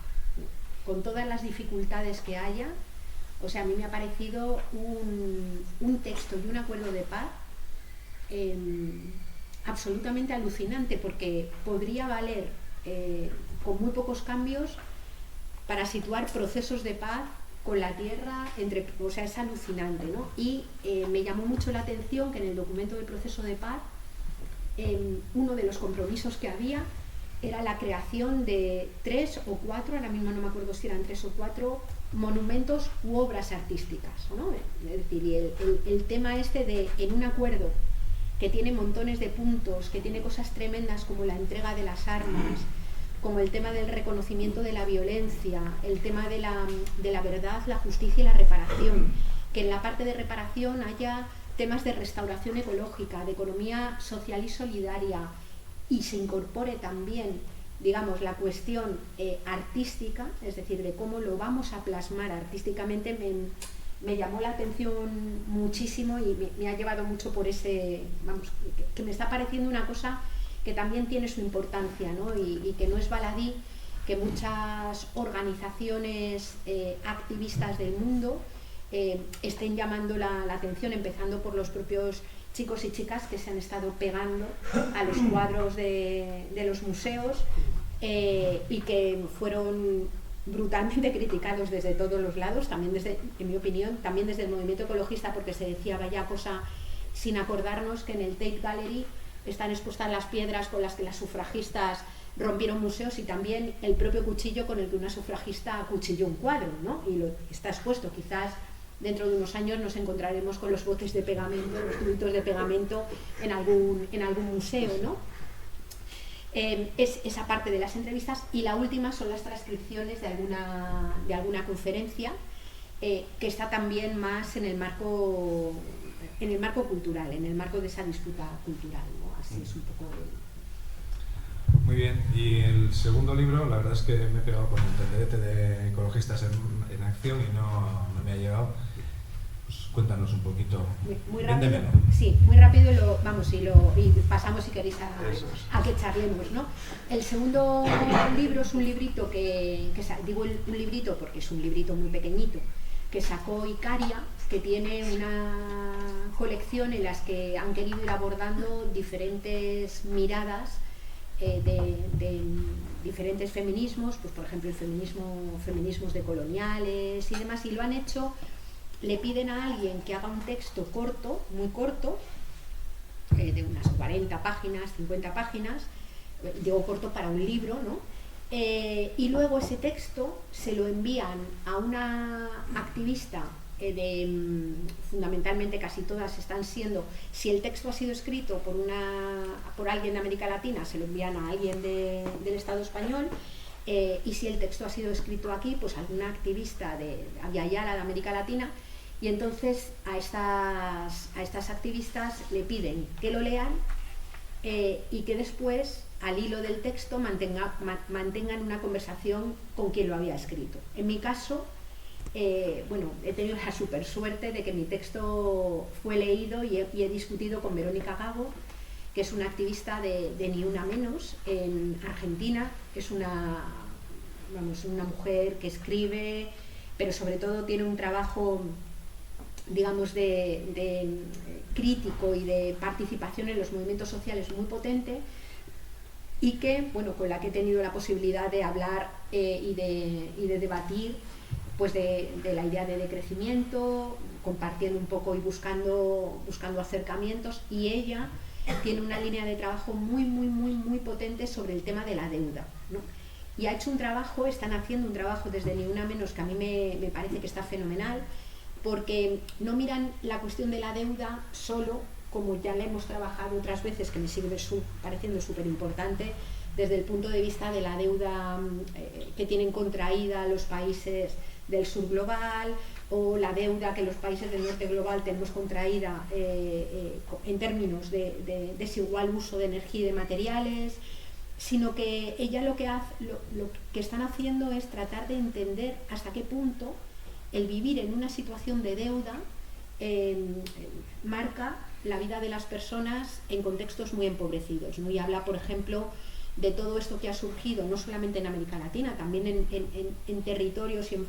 con todas las dificultades que haya. O sea, a mí me ha parecido un texto y un acuerdo de paz absolutamente alucinante, porque podría valer con muy pocos cambios para situar procesos de paz con la tierra, o sea, es alucinante, ¿no? Y me llamó mucho la atención que en el documento del proceso de paz uno de los compromisos que había era la creación de 3 o 4, ahora mismo no me acuerdo si eran 3 o 4 monumentos u obras artísticas, ¿no? Es decir, y el tema este de, en un acuerdo que tiene montones de puntos, que tiene cosas tremendas como la entrega de las armas, como el tema del reconocimiento de la violencia, el tema de la verdad, la justicia y la reparación, que en la parte de reparación haya temas de restauración ecológica, de economía social y solidaria, y se incorpore también, digamos, la cuestión artística, es decir, de cómo lo vamos a plasmar artísticamente. Me llamó la atención muchísimo y me ha llevado mucho por ese, vamos, que me está pareciendo una cosa que también tiene su importancia, ¿no? Y que no es baladí que muchas organizaciones activistas del mundo estén llamando la atención, empezando por los propios chicos y chicas que se han estado pegando a los cuadros de los museos y que fueron brutalmente criticados desde todos los lados, también desde, en mi opinión, también desde el movimiento ecologista, porque se decía vaya cosa, sin acordarnos que en el Tate Gallery están expuestas las piedras con las que las sufragistas rompieron museos y también el propio cuchillo con el que una sufragista acuchilló un cuadro, ¿no? Y está expuesto. Quizás dentro de unos años nos encontraremos con los botes de pegamento, los tubitos de pegamento en algún museo, ¿no? Es esa parte de las entrevistas, y la última son las transcripciones de alguna conferencia que está también más en el marco cultural, en el marco de esa disputa cultural, ¿no? Así es un poco. Muy bien, y el segundo libro, la verdad es que me he pegado con el tenderete de ecologistas en acción y no me ha llegado. Pues cuéntanos un poquito. Muy rápido. Véndemelo. Sí, muy rápido y pasamos, si queréis, a que charlemos, ¿no? El segundo libro es un librito digo un librito porque es un librito muy pequeñito, que sacó Icaria, que tiene una colección en las que han querido ir abordando diferentes miradas de diferentes feminismos, pues por ejemplo el feminismos decoloniales y demás, y lo han hecho le piden a alguien que haga un texto corto, muy corto, de unas 40 páginas, 50 páginas, digo corto para un libro, ¿no? Y luego ese texto se lo envían a una activista fundamentalmente casi todas están siendo, si el texto ha sido escrito por alguien de América Latina, se lo envían a alguien del Estado español, y si el texto ha sido escrito aquí, pues alguna activista de Ayala, de América Latina, y entonces a estas activistas le piden que lo lean y que después, al hilo del texto, mantengan una conversación con quien lo había escrito. En mi caso, bueno, he tenido la super suerte de que mi texto fue leído y he discutido con Verónica Gago, que es una activista de Ni Una Menos en Argentina. Es una mujer que escribe, pero sobre todo tiene un trabajo, digamos, de crítico y de participación en los movimientos sociales muy potente, y que, bueno, con la que he tenido la posibilidad de hablar y de debatir, pues de la idea de decrecimiento, compartiendo un poco y buscando acercamientos, y ella tiene una línea de trabajo muy potente sobre el tema de la deuda, ¿no? Y están haciendo un trabajo desde Ni Una Menos que a mí me parece que está fenomenal, porque no miran la cuestión de la deuda solo, como ya la hemos trabajado otras veces, que me sigue pareciendo súper importante, desde el punto de vista de la deuda que tienen contraída los países del sur global, o la deuda que los países del norte global tenemos contraída en términos de desigual uso de energía y de materiales, sino que ella lo que están haciendo es tratar de entender hasta qué punto el vivir en una situación de deuda marca la vida de las personas en contextos muy empobrecidos, ¿no? Y habla, por ejemplo, de todo esto que ha surgido, no solamente en América Latina, también en territorios y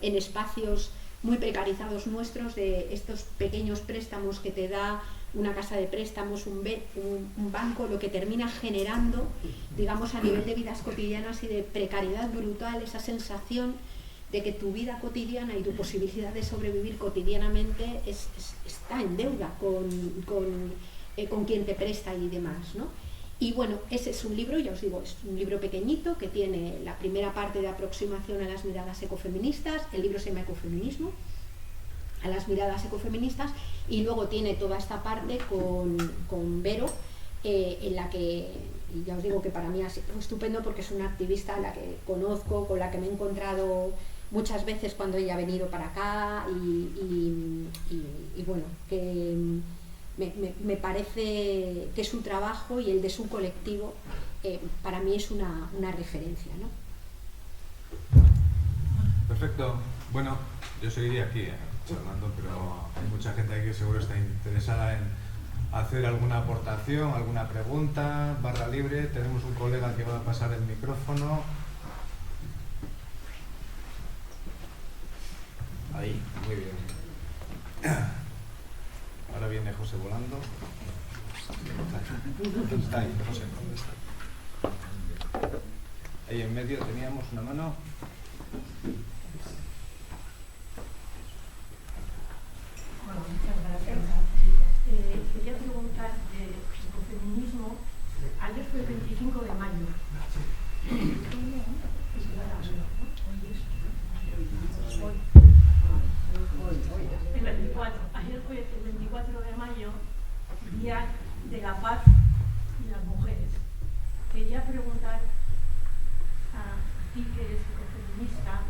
en espacios muy precarizados nuestros, de estos pequeños préstamos que te da una casa de préstamos, un banco, lo que termina generando, digamos, a nivel de vidas cotidianas y de precariedad brutal, esa sensación de que tu vida cotidiana y tu posibilidad de sobrevivir cotidianamente está en deuda con quien te presta y demás, ¿no? Y bueno, ese es un libro, ya os digo, es un libro pequeñito que tiene la primera parte de aproximación a las miradas ecofeministas. El libro se llama Ecofeminismo, a las miradas ecofeministas, y luego tiene toda esta parte con Vero, en la que, y ya os digo que para mí ha sido estupendo, porque es una activista a la que conozco, con la que me he encontrado muchas veces cuando ella ha venido para acá, y bueno, que me parece que su trabajo y el de su colectivo para mí es una referencia, ¿no? Perfecto. Bueno, yo seguiría aquí charlando, pero hay mucha gente ahí que seguro está interesada en hacer alguna aportación, alguna pregunta, barra libre. Tenemos un colega que va a pasar el micrófono. Ahí, muy bien. Ahora viene José volando. ¿Dónde está ahí, José? ¿Dónde está? Ahí en medio teníamos una mano. Bueno, muchas gracias. Quería preguntar de ecofeminismo. Ayer fue el 25 de mayo. El 24. Ayer fue el 24 de mayo, Día de la Paz y las Mujeres. Quería preguntar a ti, que eres ecofeminista,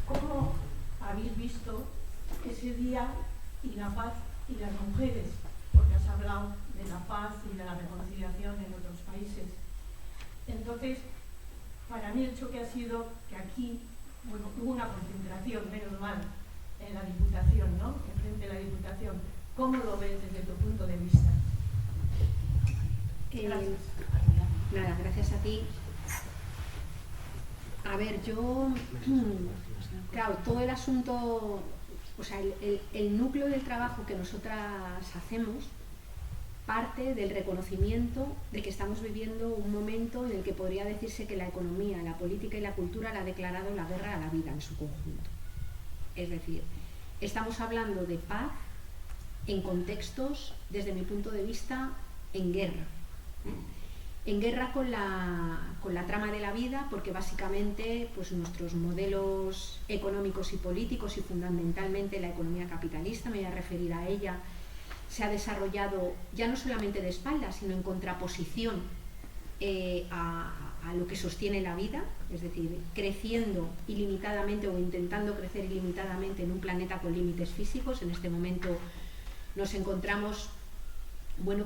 ¿cómo habéis visto ese día y la paz y las mujeres? Porque has hablado de la paz y de la reconciliación en otros países. Entonces, para mí el choque ha sido que aquí, bueno, hubo una concentración, menos mal, en la Diputación, ¿no? Enfrente de la Diputación. ¿Cómo lo ves desde tu punto de vista? Gracias. Nada, gracias a ti. A ver, yo, claro, todo el asunto, o sea, el núcleo del trabajo que nosotras hacemos parte del reconocimiento de que estamos viviendo un momento en el que podría decirse que la economía, la política y la cultura le ha declarado la guerra a la vida en su conjunto. Es decir, estamos hablando de paz en contextos, desde mi punto de vista, en guerra. En guerra con la trama de la vida, porque básicamente pues, nuestros modelos económicos y políticos, y fundamentalmente la economía capitalista, me voy a referir a ella, se ha desarrollado ya no solamente de espaldas, sino en contraposición a lo que sostiene la vida, es decir, creciendo ilimitadamente o intentando crecer ilimitadamente en un planeta con límites físicos. En este momento nos encontramos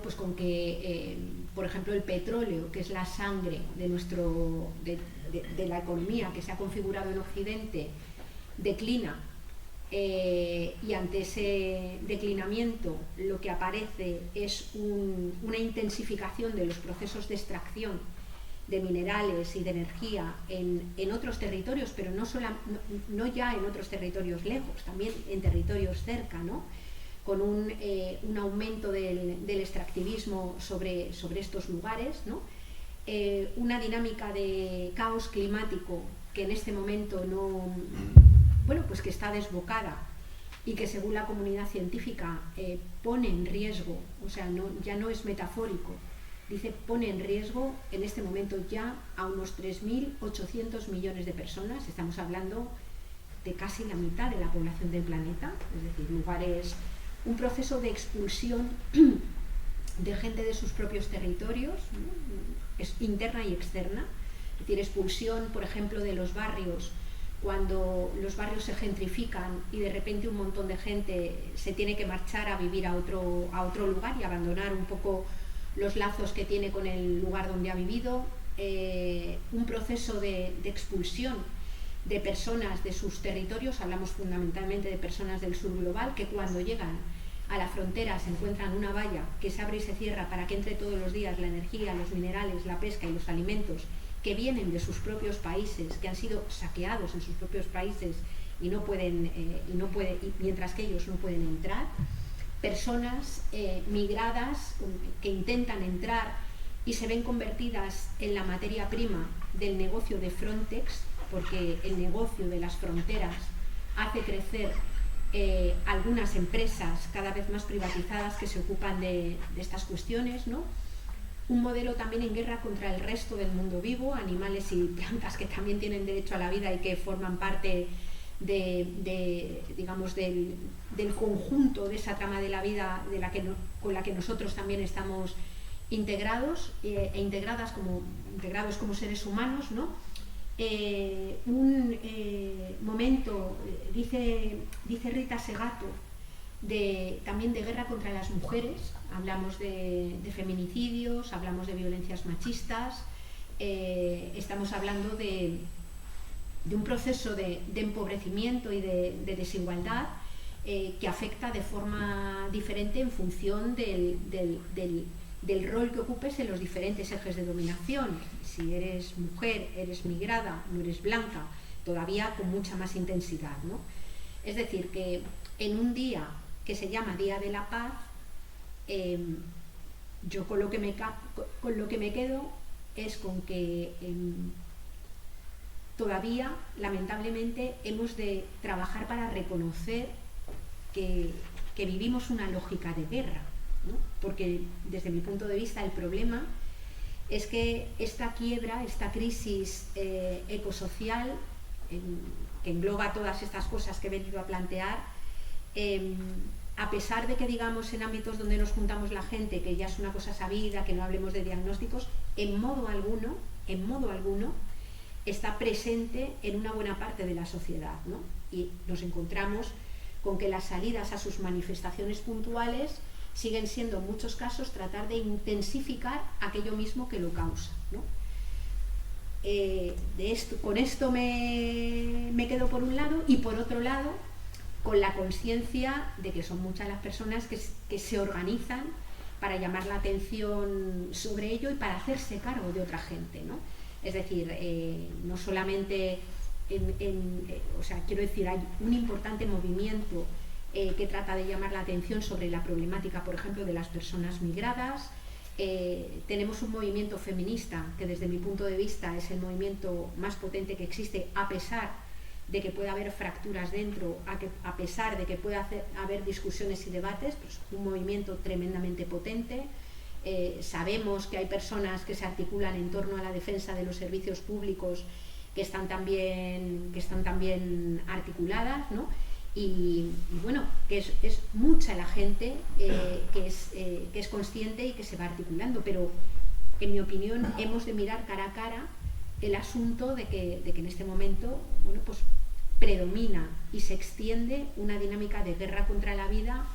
pues con que, por ejemplo, el petróleo, que es la sangre de la economía que se ha configurado en Occidente, declina, y ante ese declinamiento lo que aparece es una intensificación de los procesos de extracción de minerales y de energía en otros territorios, pero no ya en otros territorios lejos, también en territorios cerca, ¿no? Con un aumento del extractivismo sobre estos lugares, ¿no? Una dinámica de caos climático que en este momento que está desbocada y que según la comunidad científica pone en riesgo, o sea, ya no es metafórico, dice pone en riesgo en este momento ya a unos 3.800 millones de personas. Estamos hablando de casi la mitad de la población del planeta, es decir, lugares, un proceso de expulsión de gente de sus propios territorios, ¿no? Es interna y externa, es decir, expulsión, por ejemplo, de los barrios, cuando los barrios se gentrifican y de repente un montón de gente se tiene que marchar a vivir a otro lugar y abandonar un poco los lazos que tiene con el lugar donde ha vivido, un proceso de expulsión de personas de sus territorios. Hablamos fundamentalmente de personas del sur global que cuando llegan a la frontera se encuentran una valla que se abre y se cierra para que entre todos los días la energía, los minerales, la pesca y los alimentos que vienen de sus propios países, que han sido saqueados en sus propios países y mientras que ellos no pueden entrar. Personas migradas que intentan entrar y se ven convertidas en la materia prima del negocio de Frontex, porque el negocio de las fronteras hace crecer algunas empresas cada vez más privatizadas que se ocupan de estas cuestiones, ¿no? Un modelo también en guerra contra el resto del mundo vivo, animales y plantas que también tienen derecho a la vida y que forman parte digamos, del conjunto de esa trama de la vida con la que nosotros también estamos integrados integrados como seres humanos, ¿no? Un momento, dice Rita Segato, también de guerra contra las mujeres. Hablamos de feminicidios, hablamos de violencias machistas, estamos hablando de un proceso de empobrecimiento y de desigualdad que afecta de forma diferente en función del rol que ocupes en los diferentes ejes de dominación. Si eres mujer, eres migrada, no eres blanca, todavía con mucha más intensidad, ¿no? Es decir, que en un día que se llama Día de la Paz, yo con lo que me quedo es con que todavía, lamentablemente, hemos de trabajar para reconocer que vivimos una lógica de guerra, ¿no? Porque desde mi punto de vista el problema es que esta quiebra, esta crisis ecosocial, que engloba todas estas cosas que he venido a plantear, a pesar de que digamos en ámbitos donde nos juntamos la gente, que ya es una cosa sabida, que no hablemos de diagnósticos, en modo alguno está presente en una buena parte de la sociedad, ¿no? Y nos encontramos con que las salidas a sus manifestaciones puntuales siguen siendo en muchos casos tratar de intensificar aquello mismo que lo causa, ¿no? Con esto me quedo por un lado, y por otro lado con la conciencia de que son muchas las personas que se organizan para llamar la atención sobre ello y para hacerse cargo de otra gente, ¿no? Es decir, no solamente quiero decir, hay un importante movimiento que trata de llamar la atención sobre la problemática, por ejemplo, de las personas migradas. Tenemos un movimiento feminista que desde mi punto de vista es el movimiento más potente que existe, a pesar de que pueda haber fracturas dentro, a pesar de que pueda haber discusiones y debates, pues un movimiento tremendamente potente. Sabemos que hay personas que se articulan en torno a la defensa de los servicios públicos que están también articuladas, ¿no? Y bueno, que es mucha la gente que es consciente y que se va articulando, pero en mi opinión hemos de mirar cara a cara el asunto de que en este momento, bueno, pues predomina y se extiende una dinámica de guerra contra la vida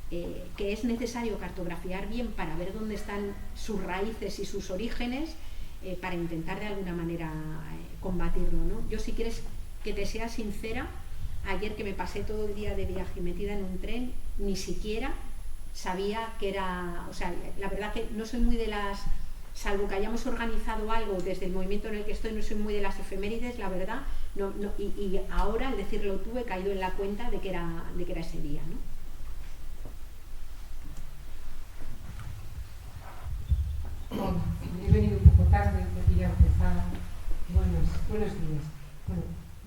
que es necesario cartografiar bien para ver dónde están sus raíces y sus orígenes, para intentar de alguna manera combatirlo, ¿no? Yo, si quieres que te sea sincera, ayer que me pasé todo el día de viaje metida en un tren, ni siquiera sabía que era, o sea, la verdad que no soy muy de las, salvo que hayamos organizado algo desde el movimiento en el que estoy, no soy muy de las efemérides, la verdad, y ahora al decirlo tú he caído en la cuenta de que era ese día, ¿no? Bueno, he venido un poco tarde, porque ya empezaba. Buenos días. Bueno,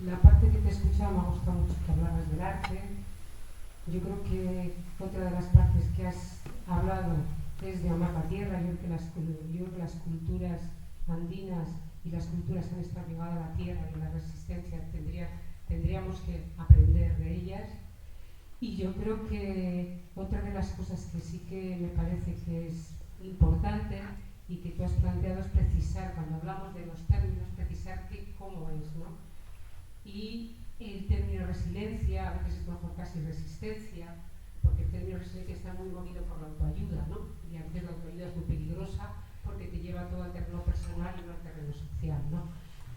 la parte que te he escuchado me ha gustado mucho, que hablabas del arte. Yo creo que otra de las partes que has hablado es de amar la tierra. Yo creo que las culturas andinas y las culturas han estado ligadas a la tierra y a la resistencia. Tendríamos que aprender de ellas. Y yo creo que otra de las cosas que sí que me parece que es importante y que tú has planteado es precisar, cuando hablamos de los términos, precisar cómo es, ¿no? Y el término resiliencia, a veces es mejor casi resistencia, porque el término resiliencia está muy movido por la autoayuda, ¿no? Y a veces la autoayuda es muy peligrosa porque te lleva todo al terreno personal y no al terreno social, ¿no?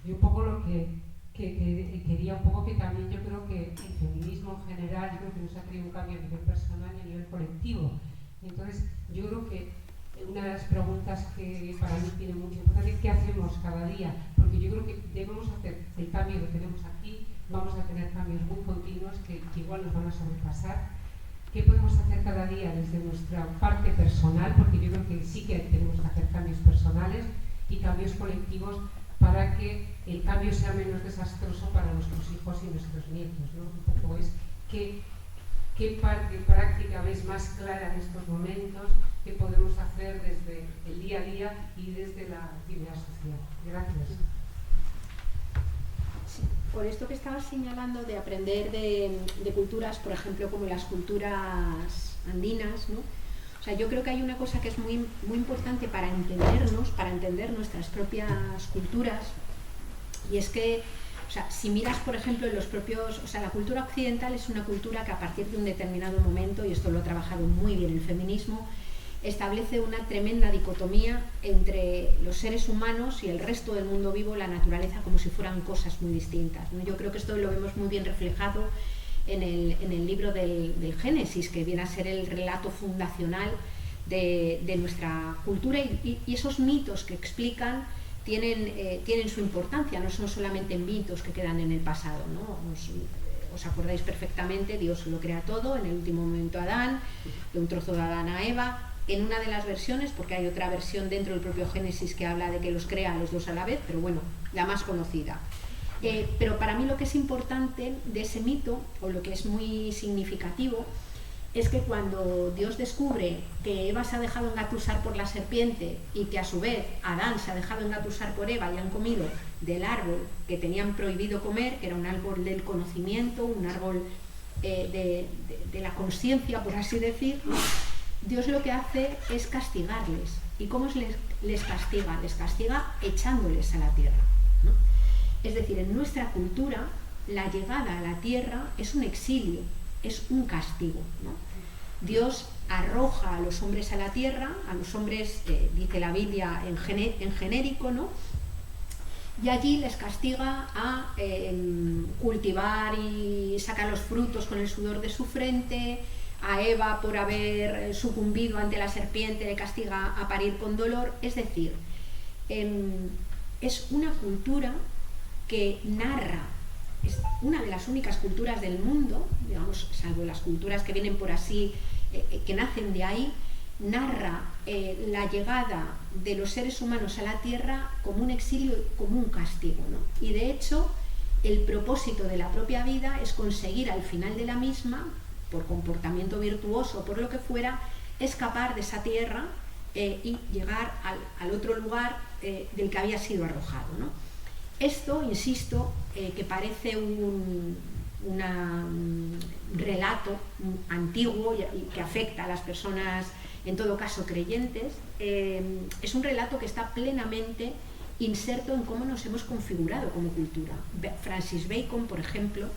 Y un poco lo que quería un poco que también yo creo que el feminismo en general, yo creo que nos ha traído un cambio a nivel personal y a nivel colectivo. Entonces, yo creo que una de las preguntas que para mí tiene mucha importancia es ¿qué hacemos cada día? Porque yo creo que debemos hacer el cambio que tenemos aquí, vamos a tener cambios muy continuos que igual nos van a sobrepasar. ¿Qué podemos hacer cada día desde nuestra parte personal? Porque yo creo que sí que tenemos que hacer cambios personales y cambios colectivos para que el cambio sea menos desastroso para nuestros hijos y nuestros nietos, ¿no? Un poco es ¿qué parte práctica ves más clara en estos momentos? ¿Qué podemos hacer desde el día a día y desde la actividad social? Gracias. Sí, por esto que estabas señalando de aprender de culturas, por ejemplo, como las culturas andinas, ¿no? O sea, yo creo que hay una cosa que es muy, muy importante para entendernos, para entender nuestras propias culturas, y es que, o sea, si miras, por ejemplo, en los propios, o sea, la cultura occidental es una cultura que a partir de un determinado momento, y esto lo ha trabajado muy bien el feminismo, establece una tremenda dicotomía entre los seres humanos y el resto del mundo vivo, la naturaleza, como si fueran cosas muy distintas, ¿no? Yo creo que esto lo vemos muy bien reflejado en el libro del Génesis, que viene a ser el relato fundacional de nuestra cultura, y esos mitos que explican tienen su importancia, no son solamente mitos que quedan en el pasado, ¿no? Os acordáis perfectamente, Dios lo crea todo, en el último momento Adán, de un trozo de Adán a Eva. En una de las versiones, porque hay otra versión dentro del propio Génesis que habla de que los crea a los dos a la vez, pero bueno, la más conocida. Pero para mí lo que es importante de ese mito, o lo que es muy significativo, es que cuando Dios descubre que Eva se ha dejado engatusar por la serpiente y que a su vez Adán se ha dejado engatusar por Eva y han comido del árbol que tenían prohibido comer, que era un árbol del conocimiento, un árbol de la conciencia, por así decir, ¿no? Dios lo que hace es castigarles. ¿Y cómo les castiga? Les castiga echándoles a la tierra, ¿no? Es decir, en nuestra cultura la llegada a la tierra es un exilio, es un castigo, ¿no? Dios arroja a los hombres a la tierra, a los hombres, dice la Biblia en genérico, ¿no? Y allí les castiga a cultivar y sacar los frutos con el sudor de su frente. A Eva, por haber sucumbido ante la serpiente, le castiga a parir con dolor. Es decir, es una cultura que narra, es una de las únicas culturas del mundo, digamos, salvo las culturas que vienen por así, que nacen de ahí, narra la llegada de los seres humanos a la tierra como un exilio, como un castigo, ¿no? Y de hecho, el propósito de la propia vida es conseguir al final de la misma, por comportamiento virtuoso, por lo que fuera, escapar de esa tierra y llegar al otro lugar del que había sido arrojado, ¿no? Esto, insisto, que parece un relato antiguo y que afecta a las personas, en todo caso creyentes, es un relato que está plenamente inserto en cómo nos hemos configurado como cultura. Francis Bacon, por ejemplo,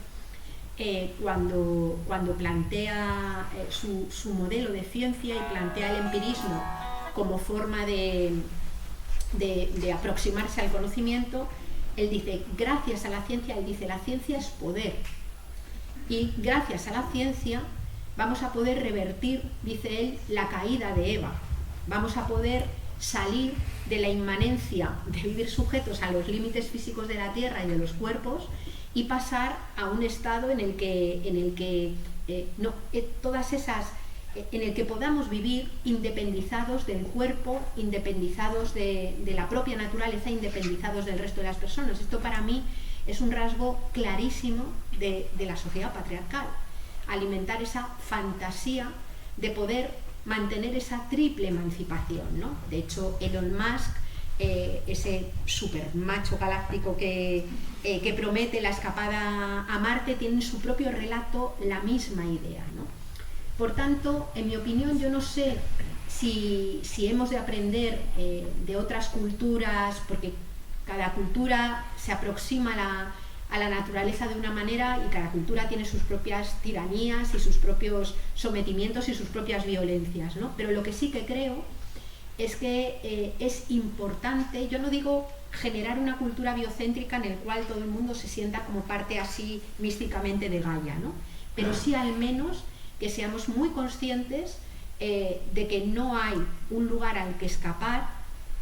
cuando plantea su modelo de ciencia y plantea el empirismo como forma de aproximarse al conocimiento, él dice, gracias a la ciencia, él dice, la ciencia es poder. Y gracias a la ciencia vamos a poder revertir, dice él, la caída de Eva. Vamos a poder salir de la inmanencia de vivir sujetos a los límites físicos de la tierra y de los cuerpos y pasar a un estado en el que podamos vivir independizados del cuerpo, independizados de la propia naturaleza, independizados del resto de las personas. Esto para mí es un rasgo clarísimo de la sociedad patriarcal, alimentar esa fantasía de poder mantener esa triple emancipación, ¿no? De hecho, Elon Musk, ese super macho galáctico que promete la escapada a Marte, tiene en su propio relato la misma idea, ¿no? Por tanto, en mi opinión, yo no sé si hemos de aprender de otras culturas, porque cada cultura se aproxima a la naturaleza de una manera y cada cultura tiene sus propias tiranías y sus propios sometimientos y sus propias violencias, ¿no? Pero lo que sí que creo es que es importante, yo no digo generar una cultura biocéntrica en el cual todo el mundo se sienta como parte así místicamente de Gaia, ¿no? Pero sí al menos que seamos muy conscientes de que no hay un lugar al que escapar,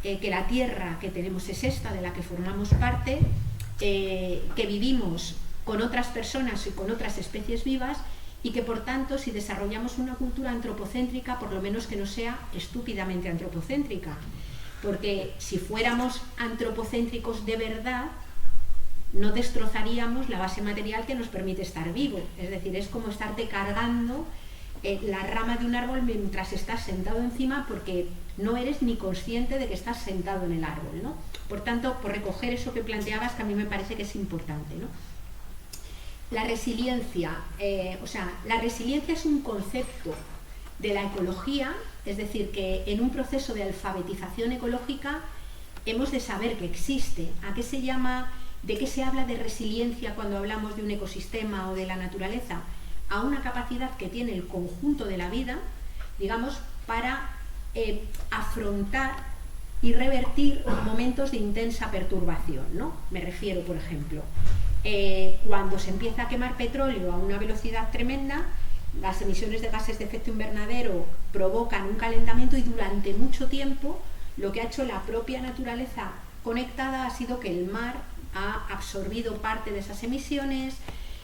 que la tierra que tenemos es esta, de la que formamos parte, que vivimos con otras personas y con otras especies vivas y que por tanto si desarrollamos una cultura antropocéntrica, por lo menos que no sea estúpidamente antropocéntrica, porque si fuéramos antropocéntricos de verdad no destrozaríamos la base material que nos permite estar vivo. Es decir, es como estarte cargando la rama de un árbol mientras estás sentado encima porque no eres ni consciente de que estás sentado en el árbol, ¿no? Por tanto, por recoger eso que planteabas, que a mí me parece que es importante, ¿no? La resiliencia, la resiliencia es un concepto de la ecología, es decir, que en un proceso de alfabetización ecológica hemos de saber que existe. ¿A qué se llama? ¿De qué se habla de resiliencia cuando hablamos de un ecosistema o de la naturaleza? A una capacidad que tiene el conjunto de la vida, digamos, para afrontar y revertir momentos de intensa perturbación, ¿no? Me refiero, por ejemplo, cuando se empieza a quemar petróleo a una velocidad tremenda, las emisiones de gases de efecto invernadero provocan un calentamiento y durante mucho tiempo lo que ha hecho la propia naturaleza conectada ha sido que el mar ha absorbido parte de esas emisiones,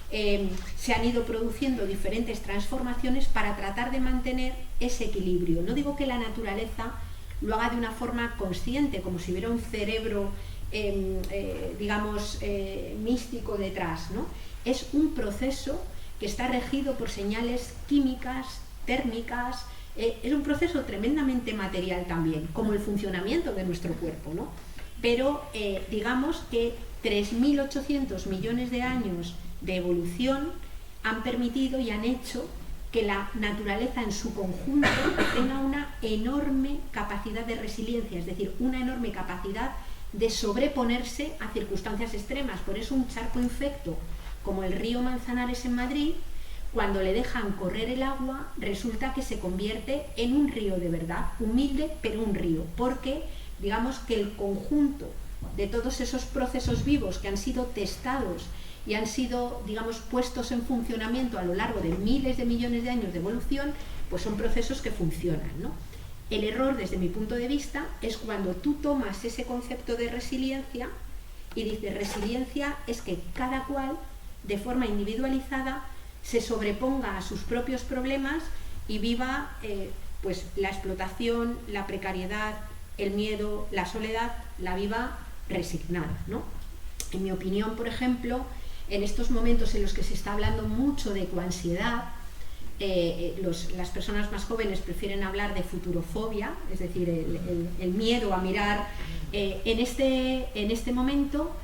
se han ido produciendo diferentes transformaciones para tratar de mantener ese equilibrio. No digo que la naturaleza lo haga de una forma consciente, como si hubiera un cerebro, místico detrás, ¿no? Es un proceso que está regido por señales químicas, térmicas, es un proceso tremendamente material también, como el funcionamiento de nuestro cuerpo, ¿no? Pero digamos que 3.800 millones de años de evolución han permitido y han hecho que la naturaleza en su conjunto tenga una enorme capacidad de resiliencia, es decir, una enorme capacidad de sobreponerse a circunstancias extremas. Por eso un charco infecto como el río Manzanares en Madrid, cuando le dejan correr el agua, resulta que se convierte en un río de verdad, humilde, pero un río, porque digamos que el conjunto de todos esos procesos vivos que han sido testados y han sido, digamos, puestos en funcionamiento a lo largo de miles de millones de años de evolución, pues son procesos que funcionan, ¿no? El error, desde mi punto de vista, es cuando tú tomas ese concepto de resiliencia y dices, resiliencia es que cada cual, de forma individualizada, se sobreponga a sus propios problemas y viva pues la explotación, la precariedad, el miedo, la soledad, la viva resignada, ¿no? En mi opinión, por ejemplo, en estos momentos en los que se está hablando mucho de ecoansiedad, las personas más jóvenes prefieren hablar de futurofobia, es decir, el miedo a mirar. En este momento,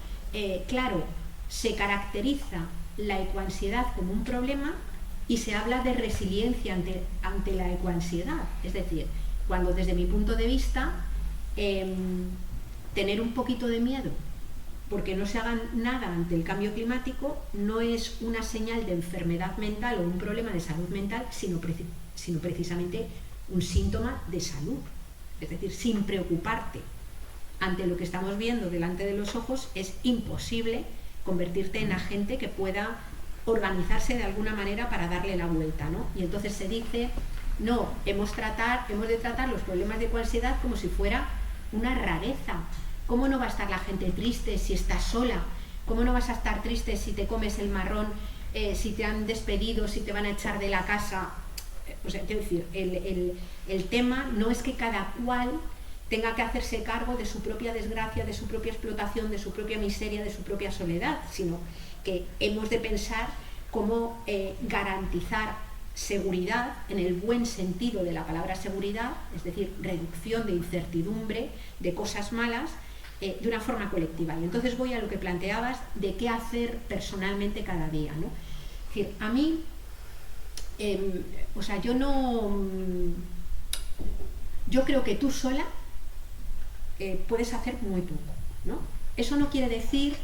claro, se caracteriza la ecoansiedad como un problema y se habla de resiliencia ante la ecoansiedad. Es decir, cuando desde mi punto de vista, tener un poquito de miedo porque no se haga nada ante el cambio climático no es una señal de enfermedad mental o un problema de salud mental, sino precisamente un síntoma de salud. Es decir, sin preocuparte ante lo que estamos viendo delante de los ojos, es imposible convertirte en agente que pueda organizarse de alguna manera para darle la vuelta, ¿no? Y entonces se dice, no, hemos de tratar los problemas de ecoansiedad como si fuera una rareza. ¿Cómo no va a estar la gente triste si estás sola? ¿Cómo no vas a estar triste si te comes el marrón, si te han despedido, si te van a echar de la casa? O sea, quiero decir, el tema no es que cada cual tenga que hacerse cargo de su propia desgracia, de su propia explotación, de su propia miseria, de su propia soledad, sino que hemos de pensar cómo garantizar seguridad, en el buen sentido de la palabra seguridad, es decir, reducción de incertidumbre, de cosas malas, de una forma colectiva. Y entonces voy a lo que planteabas de qué hacer personalmente cada día, ¿no? Es decir, a mí, yo creo que tú sola puedes hacer muy poco, ¿no? Eso no quiere decir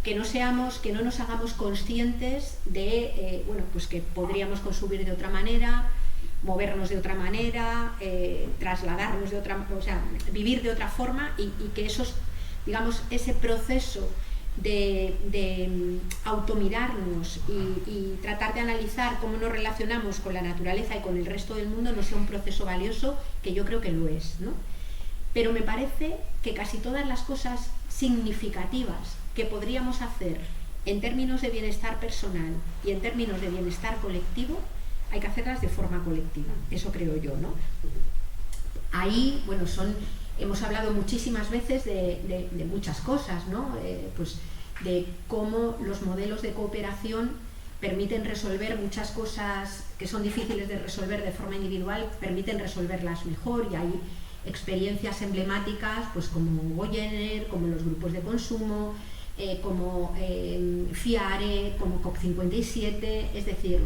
que no nos hagamos conscientes de, pues que podríamos consumir de otra manera, movernos de otra manera, trasladarnos de otra, o sea, vivir de otra forma y que ese proceso de automirarnos y tratar de analizar cómo nos relacionamos con la naturaleza y con el resto del mundo no sea un proceso valioso, que yo creo que lo es, ¿no? Pero me parece que casi todas las cosas significativas que podríamos hacer en términos de bienestar personal y en términos de bienestar colectivo, hay que hacerlas de forma colectiva, eso creo yo, ¿no? Ahí, hemos hablado muchísimas veces de muchas cosas, ¿no? Pues de cómo los modelos de cooperación permiten resolver muchas cosas que son difíciles de resolver de forma individual, permiten resolverlas mejor, y hay experiencias emblemáticas, pues como Goyener, como los grupos de consumo, como FIARE, como COP57, es decir,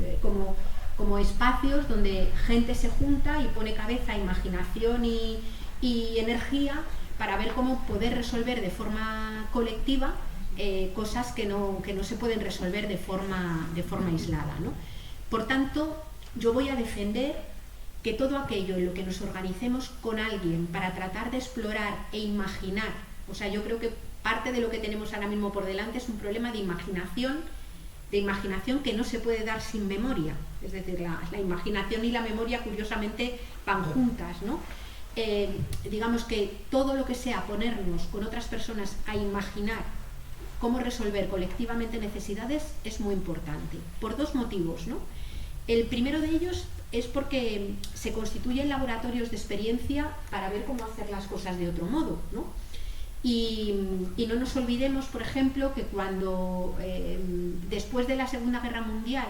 como espacios donde gente se junta y pone cabeza, imaginación y energía para ver cómo poder resolver de forma colectiva cosas que no se pueden resolver de forma aislada, ¿no? Por tanto, yo voy a defender que todo aquello en lo que nos organicemos con alguien para tratar de explorar e imaginar, o sea, yo creo que parte de lo que tenemos ahora mismo por delante es un problema de imaginación que no se puede dar sin memoria, es decir, la imaginación y la memoria curiosamente van juntas, ¿no? Digamos que todo lo que sea ponernos con otras personas a imaginar cómo resolver colectivamente necesidades es muy importante, por dos motivos, ¿no? El primero de ellos es porque se constituyen laboratorios de experiencia para ver cómo hacer las cosas de otro modo, ¿no? Y no nos olvidemos, por ejemplo, que cuando después de la Segunda Guerra Mundial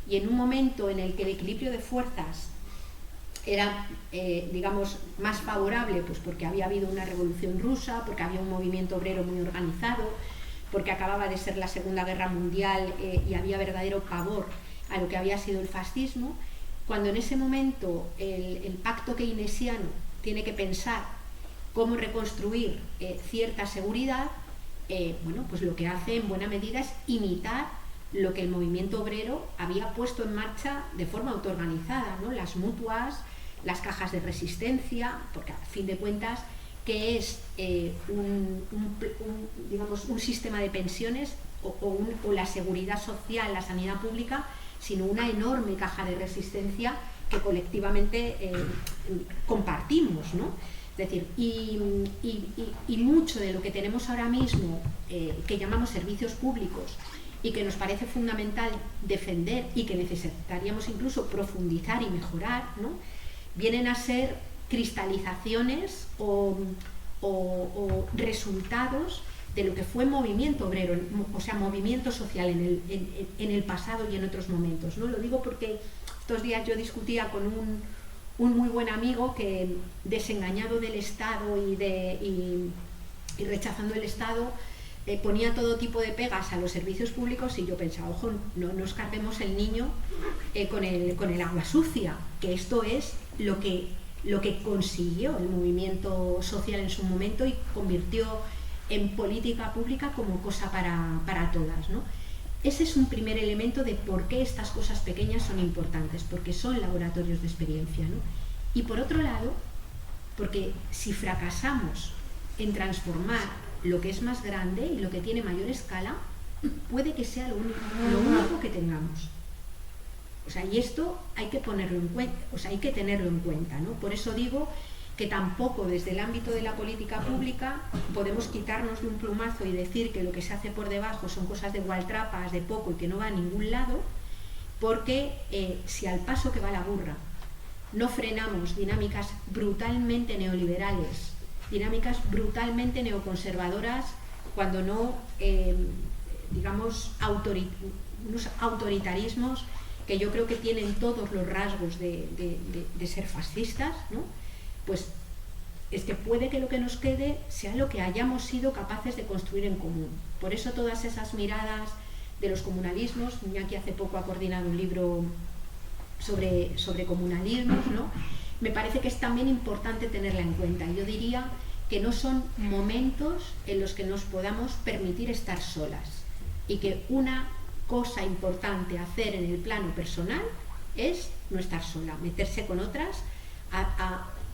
y en un momento en el que el equilibrio de fuerzas era, más favorable, pues porque había habido una revolución rusa, porque había un movimiento obrero muy organizado, porque acababa de ser la Segunda Guerra Mundial y había verdadero pavor a lo que había sido el fascismo, cuando en ese momento el pacto keynesiano tiene que pensar cómo reconstruir cierta seguridad, pues lo que hace en buena medida es imitar lo que el movimiento obrero había puesto en marcha de forma autoorganizada, ¿no? Las mutuas, las cajas de resistencia, porque a fin de cuentas, ¿qué es un sistema de pensiones o la seguridad social, la sanidad pública, sino una enorme caja de resistencia que colectivamente compartimos, ¿no? Es decir, y mucho de lo que tenemos ahora mismo, que llamamos servicios públicos, y que nos parece fundamental defender y que necesitaríamos incluso profundizar y mejorar, ¿no? Vienen a ser cristalizaciones o resultados lo que fue movimiento obrero, o sea, movimiento social en el pasado y en otros momentos, ¿no? Lo digo porque estos días yo discutía con un muy buen amigo que, desengañado del Estado y rechazando el Estado, ponía todo tipo de pegas a los servicios públicos, y yo pensaba, ojo, no nos carguemos el niño con el agua sucia, que esto es lo que consiguió el movimiento social en su momento y convirtió en política pública como cosa para todas, ¿no? Ese es un primer elemento de por qué estas cosas pequeñas son importantes, porque son laboratorios de experiencia, ¿no? Y por otro lado, porque si fracasamos en transformar lo que es más grande y lo que tiene mayor escala, puede que sea lo único que tengamos. O sea, y esto hay que ponerlo en cuenta, o sea, hay que tenerlo en cuenta, ¿no? Por eso digo que tampoco desde el ámbito de la política pública podemos quitarnos de un plumazo y decir que lo que se hace por debajo son cosas de gualtrapas, de poco y que no va a ningún lado, porque si al paso que va la burra no frenamos dinámicas brutalmente neoliberales, dinámicas brutalmente neoconservadoras, cuando no, digamos, unos autoritarismos que yo creo que tienen todos los rasgos de ser fascistas, ¿no? Pues es que puede que lo que nos quede sea lo que hayamos sido capaces de construir en común. Por eso todas esas miradas de los comunalismos, Iñaki hace poco ha coordinado un libro sobre comunalismos, ¿no? Me parece que es también importante tenerla en cuenta. Yo diría que no son momentos en los que nos podamos permitir estar solas, y que una cosa importante hacer en el plano personal es no estar sola, meterse con otras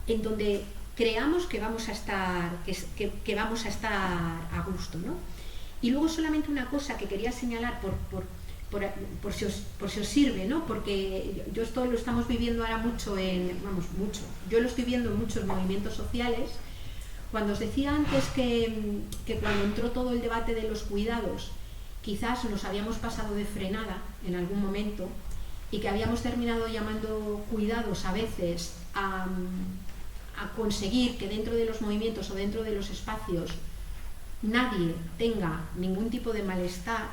en donde creamos que vamos a estar que vamos a estar a gusto, ¿no? Y luego solamente una cosa que quería señalar por si os sirve, ¿no? Porque yo esto lo estamos viviendo ahora mucho yo lo estoy viendo en muchos movimientos sociales. Cuando os decía antes que cuando entró todo el debate de los cuidados, quizás nos habíamos pasado de frenada en algún momento, y que habíamos terminado llamando cuidados a veces a conseguir que dentro de los movimientos o dentro de los espacios nadie tenga ningún tipo de malestar,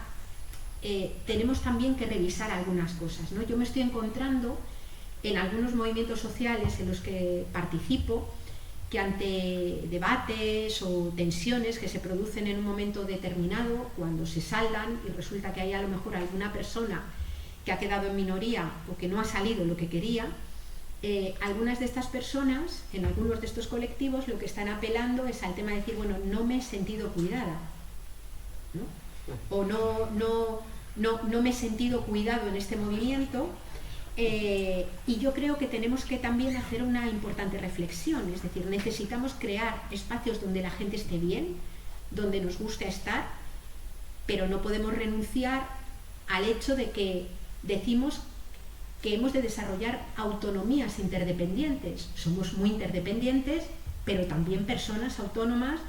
tenemos también que revisar algunas cosas, ¿no? Yo me estoy encontrando en algunos movimientos sociales en los que participo, que ante debates o tensiones que se producen en un momento determinado, cuando se saldan y resulta que hay a lo mejor alguna persona que ha quedado en minoría o que no ha salido lo que quería, algunas de estas personas, en algunos de estos colectivos, lo que están apelando es al tema de decir, bueno, no me he sentido cuidada, ¿no? O no me he sentido cuidado en este movimiento. Y yo creo que tenemos que también hacer una importante reflexión, es decir, necesitamos crear espacios donde la gente esté bien, donde nos guste estar, pero no podemos renunciar al hecho de que decimos que hemos de desarrollar autonomías interdependientes. Somos muy interdependientes, pero también personas autónomas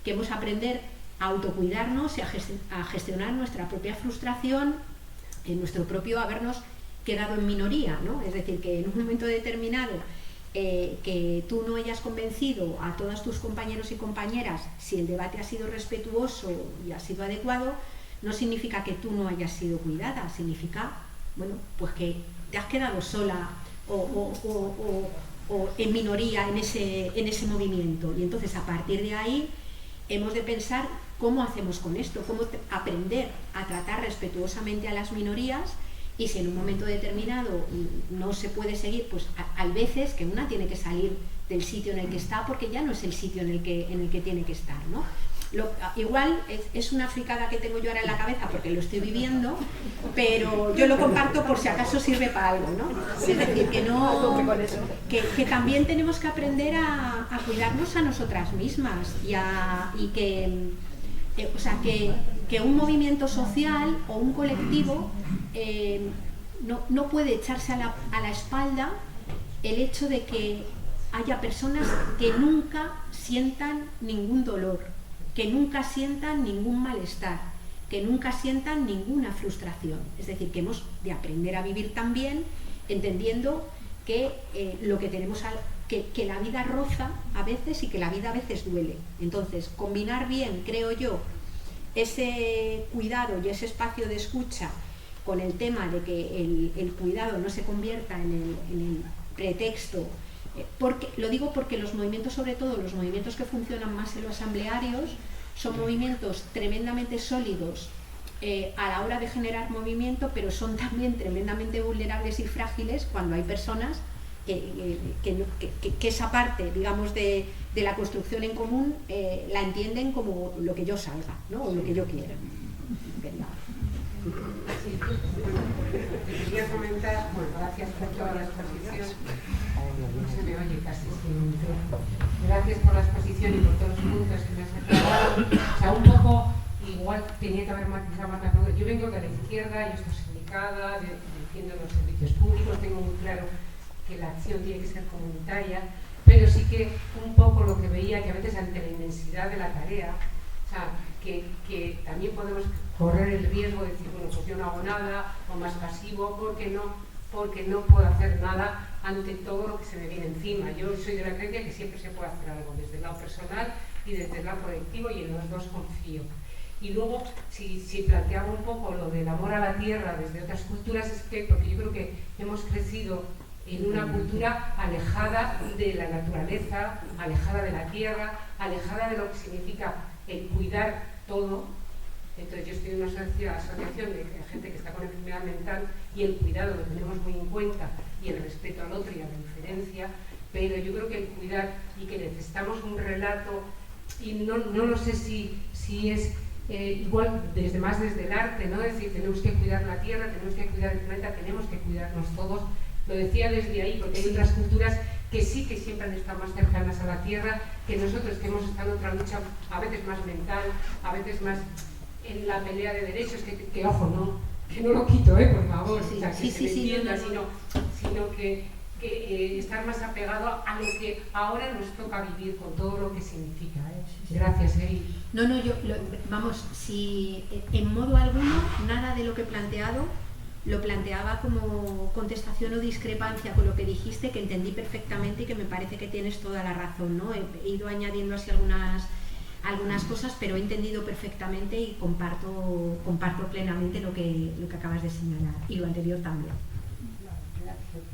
que hemos de aprender a autocuidarnos y a gestionar nuestra propia frustración, en nuestro propio habernos quedado en minoría, ¿no? Es decir, que en un momento determinado que tú no hayas convencido a todos tus compañeros y compañeras, si el debate ha sido respetuoso y ha sido adecuado, no significa que tú no hayas sido cuidada, significa, bueno, pues que te has quedado sola o en minoría en ese movimiento. Y entonces, a partir de ahí, hemos de pensar cómo hacemos con esto, cómo aprender a tratar respetuosamente a las minorías. Y si en un momento determinado no se puede seguir, pues hay veces que una tiene que salir del sitio en el que está, porque ya no es el sitio en el que tiene que estar, ¿no? Igual es una fricada que tengo yo ahora en la cabeza porque lo estoy viviendo, pero yo lo comparto por si acaso sirve para algo, ¿no? Es decir, que también tenemos que aprender a cuidarnos a nosotras mismas y que un movimiento social o un colectivo no puede echarse a la espalda el hecho de que haya personas que nunca sientan ningún dolor, que nunca sientan ningún malestar, que nunca sientan ninguna frustración. Es decir, que hemos de aprender a vivir también entendiendo que lo que tenemos que la vida roza a veces y que la vida a veces duele. Entonces, combinar bien, creo yo, ese cuidado y ese espacio de escucha con el tema de que el cuidado no se convierta en el pretexto, lo digo porque los movimientos, sobre todo los movimientos que funcionan más en los asamblearios, son movimientos tremendamente sólidos a la hora de generar movimiento, pero son también tremendamente vulnerables y frágiles cuando hay personas que esa parte, digamos, de la construcción en común la entienden como lo que yo salga, ¿no? O lo que yo quiera. Sí, te quería comentar, bueno, gracias por toda la exposición. No se me oye casi, gracias por la exposición y por todos los puntos que me has aclarado. O sea, un poco, igual tenía que haber matizado más la pregunta. Yo vengo de la izquierda, yo estoy sindicada, defiendo los servicios públicos, tengo muy claro que la acción tiene que ser comunitaria, pero sí que un poco lo que veía, que a veces ante la inmensidad de la tarea, o sea, que también podemos correr el riesgo de decir, bueno, pues yo no hago nada, o más pasivo, porque no puedo hacer nada ante todo lo que se me viene encima. Yo soy de la creencia que siempre se puede hacer algo, desde el lado personal y desde el lado colectivo, y en los dos confío. Y luego, si planteaba un poco lo del amor a la tierra desde otras culturas, es que, porque yo creo que hemos crecido en una cultura alejada de la naturaleza, alejada de la tierra, alejada de lo que significa el cuidar todo. Entonces yo estoy en una asociación de gente que está con enfermedad mental y el cuidado lo tenemos muy en cuenta y el respeto al otro y a la diferencia, pero yo creo que el cuidar y que necesitamos un relato, y no lo sé si es igual desde el arte, ¿no? Es decir, tenemos que cuidar la tierra, tenemos que cuidar el planeta, tenemos que cuidarnos todos. Lo decía desde ahí porque hay otras culturas que sí que siempre han estado más cercanas a la tierra que nosotros, que hemos estado en otra lucha a veces más mental, a veces más en la pelea de derechos, que ojo, que no lo quito, por favor, o sea, que se me entienda, sino que estar más apegado a lo que ahora nos toca vivir con todo lo que significa. Gracias, Eri. Vamos, si en modo alguno nada de lo que he planteado lo planteaba como contestación o discrepancia con lo que dijiste, que entendí perfectamente y que me parece que tienes toda la razón, ¿no? He ido añadiendo así algunas cosas, pero he entendido perfectamente y comparto plenamente lo que acabas de señalar, y lo anterior también. Gracias.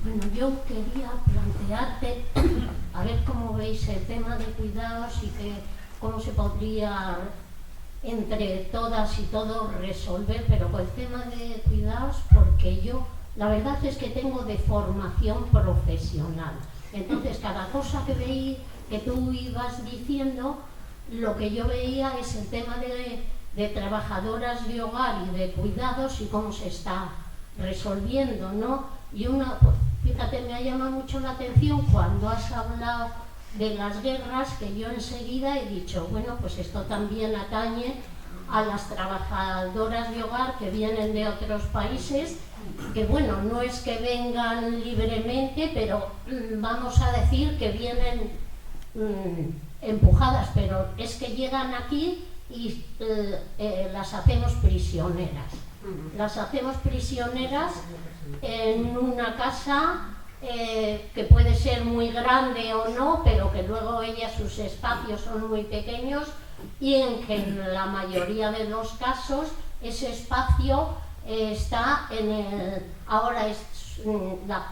Bueno, yo quería plantearte, a ver cómo veis el tema de cuidados y cómo se podría entre todas y todos resolver, pero con el tema de cuidados, porque yo, la verdad es que tengo de formación profesional. Entonces, cada cosa que veí, que tú ibas diciendo, lo que yo veía es el tema de trabajadoras de hogar y de cuidados y cómo se está resolviendo, ¿no? Y fíjate, me ha llamado mucho la atención cuando has hablado de las guerras, que yo enseguida he dicho, bueno, pues esto también atañe a las trabajadoras de hogar que vienen de otros países, que bueno, no es que vengan libremente, pero vamos a decir que vienen empujadas, pero es que llegan aquí y las hacemos prisioneras. Las hacemos prisioneras en una casa que puede ser muy grande o no, pero que luego sus espacios son muy pequeños, y en que en la mayoría de los casos ese espacio está ahora las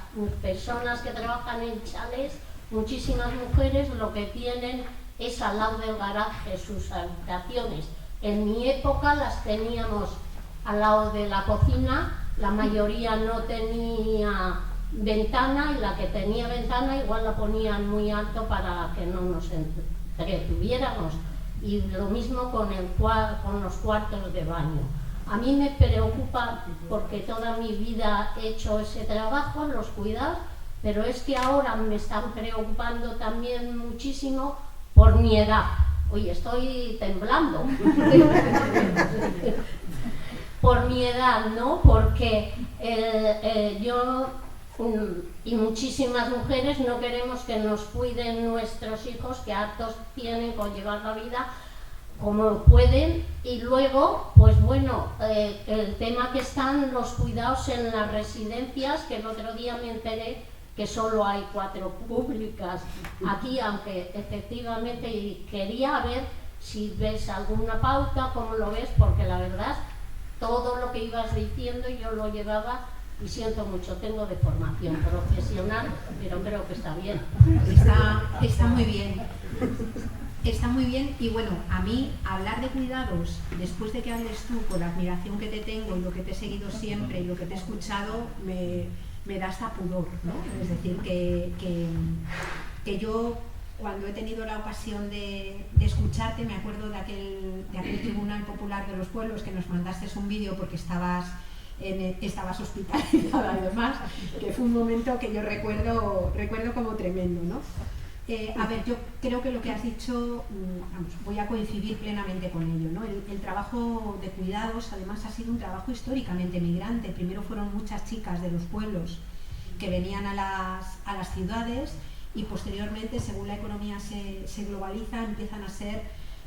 personas que trabajan en chalés, muchísimas mujeres lo que tienen es al lado del garaje sus habitaciones. En mi época las teníamos al lado de la cocina, la mayoría no tenía ventana, y la que tenía ventana igual la ponían muy alto para que no nos entretuviéramos, y lo mismo con los cuartos de baño. A mí me preocupa, porque toda mi vida he hecho ese trabajo, los cuidados, pero es que ahora me están preocupando también muchísimo por mi edad. Oye, estoy temblando. Por mi edad, ¿no? Porque yo y muchísimas mujeres no queremos que nos cuiden nuestros hijos, que hartos tienen con llevar la vida como pueden, y luego, pues bueno, el tema que están los cuidados en las residencias, que el otro día me enteré que solo hay 4 públicas aquí, aunque efectivamente, y quería ver si ves alguna pauta, cómo lo ves, porque la verdad, todo lo que ibas diciendo yo lo llevaba, y siento mucho, tengo de formación profesional, pero creo que está bien. Está muy bien. Está muy bien, y bueno, a mí hablar de cuidados, después de que hables tú con la admiración que te tengo y lo que te he seguido siempre y lo que te he escuchado, me da hasta pudor, ¿no? Es decir, que yo, cuando he tenido la ocasión de escucharte, me acuerdo de aquel Tribunal Popular de los Pueblos, que nos mandaste un vídeo porque estabas hospitalizada y demás, que fue un momento que yo recuerdo como tremendo, ¿no? A ver, yo creo que lo que has dicho, voy a coincidir plenamente con ello, ¿no? El trabajo de cuidados, además, ha sido un trabajo históricamente migrante. Primero fueron muchas chicas de los pueblos que venían a las ciudades, y posteriormente, según la economía se globaliza, empiezan a ser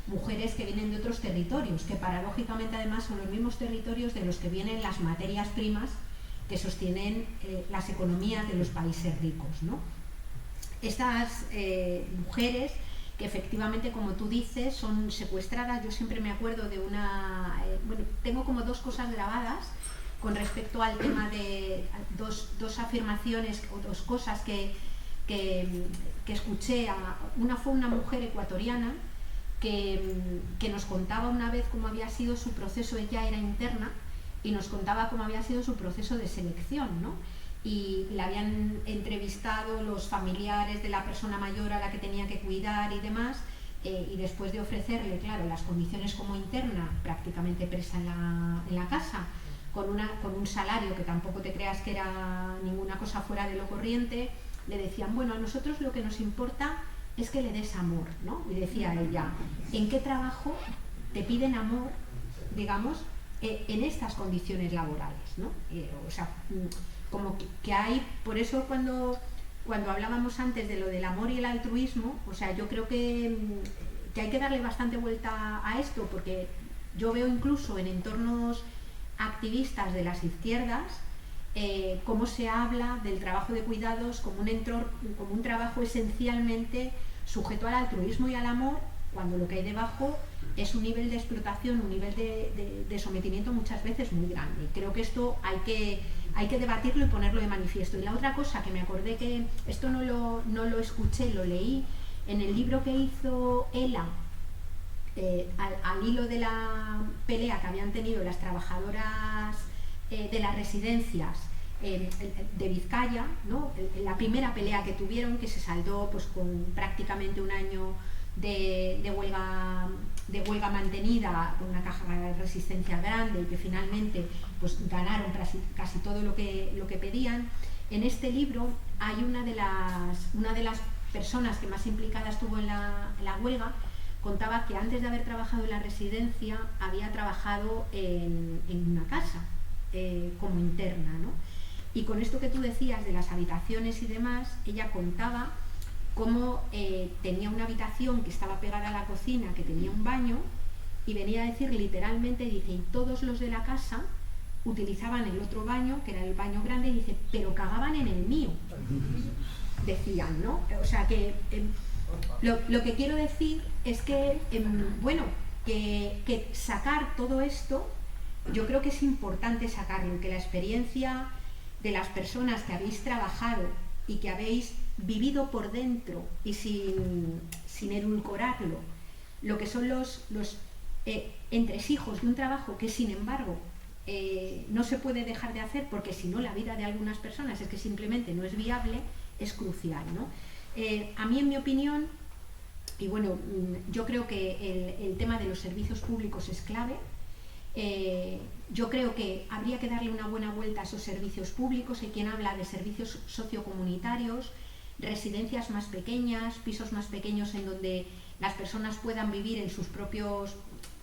mujeres que vienen de otros territorios, que paradójicamente además son los mismos territorios de los que vienen las materias primas que sostienen las economías de los países ricos, ¿no? Estas mujeres que efectivamente, como tú dices, son secuestradas. Yo siempre me acuerdo de bueno, tengo como 2 cosas grabadas con respecto al tema de dos afirmaciones o 2 cosas que escuché. Una fue una mujer ecuatoriana que nos contaba una vez cómo había sido su proceso. Ella era interna y nos contaba cómo había sido su proceso de selección, ¿no? Y la habían entrevistado los familiares de la persona mayor a la que tenía que cuidar y demás, y después de ofrecerle, claro, las condiciones como interna, prácticamente presa en la casa, con un salario que tampoco te creas que era ninguna cosa fuera de lo corriente, le decían, bueno, a nosotros lo que nos importa es que le des amor, ¿no? Y decía ella, ¿en qué trabajo te piden amor, digamos, en estas condiciones laborales, ¿no? O sea, como que hay, por eso cuando hablábamos antes de lo del amor y el altruismo, o sea, yo creo que hay que darle bastante vuelta a esto, porque yo veo incluso en entornos activistas de las izquierdas cómo se habla del trabajo de cuidados como un trabajo esencialmente sujeto al altruismo y al amor, cuando lo que hay debajo es un nivel de explotación, un nivel de sometimiento muchas veces muy grande. Creo que esto hay que debatirlo y ponerlo de manifiesto. Y la otra cosa que me acordé, que esto no lo escuché, lo leí en el libro que hizo Ela, al hilo de la pelea que habían tenido las trabajadoras de las residencias de Vizcaya, ¿no? La primera pelea que tuvieron, que se saldó pues con prácticamente un año de huelga mantenida, con una caja de resistencia grande, y que finalmente pues ganaron casi todo lo que pedían. En este libro hay una de las personas que más implicada estuvo en la huelga, contaba que antes de haber trabajado en la residencia había trabajado en una casa como interna, ¿no? Y con esto que tú decías de las habitaciones y demás, ella contaba cómo tenía una habitación que estaba pegada a la cocina, que tenía un baño, y venía a decir literalmente, dice, y todos los de la casa utilizaban el otro baño, que era el baño grande, y dice, pero cagaban en el mío, decían, ¿no? O sea que lo que quiero decir es que, bueno, que sacar todo esto, yo creo que es importante sacarlo, que la experiencia de las personas que habéis trabajado y que habéis vivido por dentro y sin edulcorarlo, lo que son los entresijos de un trabajo que, sin embargo, no se puede dejar de hacer, porque si no la vida de algunas personas es que simplemente no es viable, es crucial, ¿no? A mí, en mi opinión, y bueno, yo creo que el tema de los servicios públicos es clave. Yo creo que habría que darle una buena vuelta a esos servicios públicos. Hay quien habla de servicios sociocomunitarios, residencias más pequeñas, pisos más pequeños en donde las personas puedan vivir en sus propios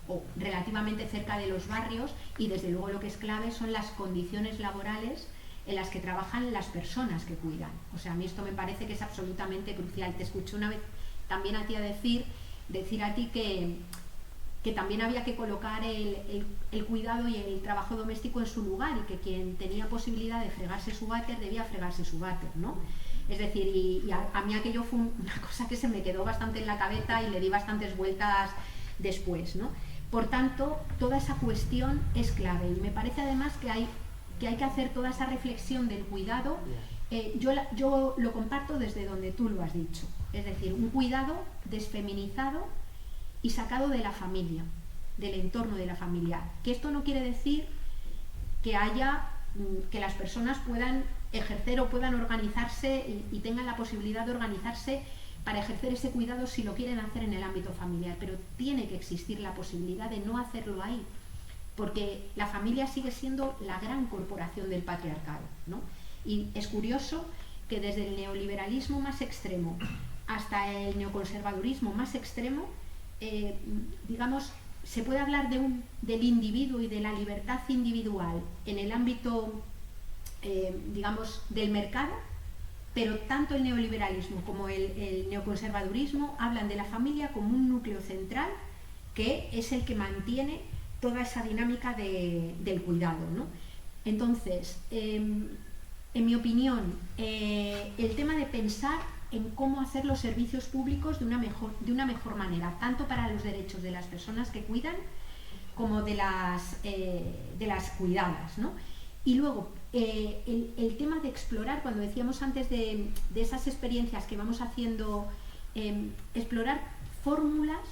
o relativamente cerca de los barrios, y desde luego lo que es clave son las condiciones laborales en las que trabajan las personas que cuidan. O sea, a mí esto me parece que es absolutamente crucial. Te escuché una vez también a ti decir a ti que también había que colocar el cuidado y el trabajo doméstico en su lugar, y que quien tenía posibilidad de fregarse su váter debía fregarse su váter, ¿no? Es decir, y a mí aquello fue una cosa que se me quedó bastante en la cabeza y le di bastantes vueltas después, ¿no? Por tanto, toda esa cuestión es clave, y me parece además que hay que hacer toda esa reflexión del cuidado. Yo lo comparto desde donde tú lo has dicho, es decir, un cuidado desfeminizado y sacado de la familia, del entorno de la familia. Que esto no quiere decir que las personas puedan ejercer o puedan organizarse y tengan la posibilidad de organizarse para ejercer ese cuidado si lo quieren hacer en el ámbito familiar, pero tiene que existir la posibilidad de no hacerlo ahí, porque la familia sigue siendo la gran corporación del patriarcado, ¿no? Y es curioso que desde el neoliberalismo más extremo hasta el neoconservadurismo más extremo, digamos, se puede hablar del individuo y de la libertad individual en el ámbito, digamos, del mercado, pero tanto el neoliberalismo como el neoconservadurismo hablan de la familia como un núcleo central que es el que mantiene toda esa dinámica del cuidado, ¿no? Entonces, en mi opinión, el tema de pensar en cómo hacer los servicios públicos de una mejor manera, tanto para los derechos de las personas que cuidan como de las cuidadas, ¿no? Y luego, el tema de explorar, cuando decíamos antes de esas experiencias que vamos haciendo, explorar fórmulas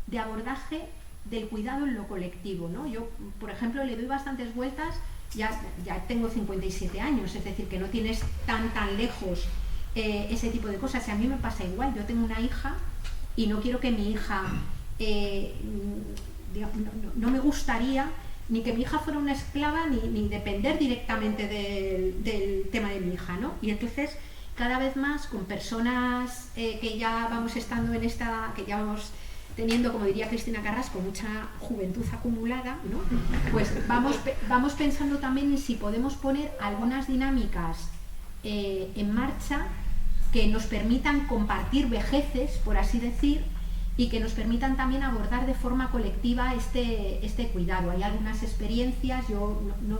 de abordaje del cuidado en lo colectivo, ¿no? Yo, por ejemplo, le doy bastantes vueltas, ya tengo 57 años, es decir, que no tienes tan lejos ese tipo de cosas. Y a mí me pasa igual, yo tengo una hija y no quiero que mi hija, no me gustaría ni que mi hija fuera una esclava ni depender directamente del tema de mi hija, ¿no? Y entonces, cada vez más con personas que ya vamos estando en esta, que ya vamos teniendo, como diría Cristina Carrasco, mucha juventud acumulada, ¿no? Pues vamos pensando también en si podemos poner algunas dinámicas en marcha que nos permitan compartir vejeces, por así decir, y que nos permitan también abordar de forma colectiva este cuidado. Hay algunas experiencias, yo no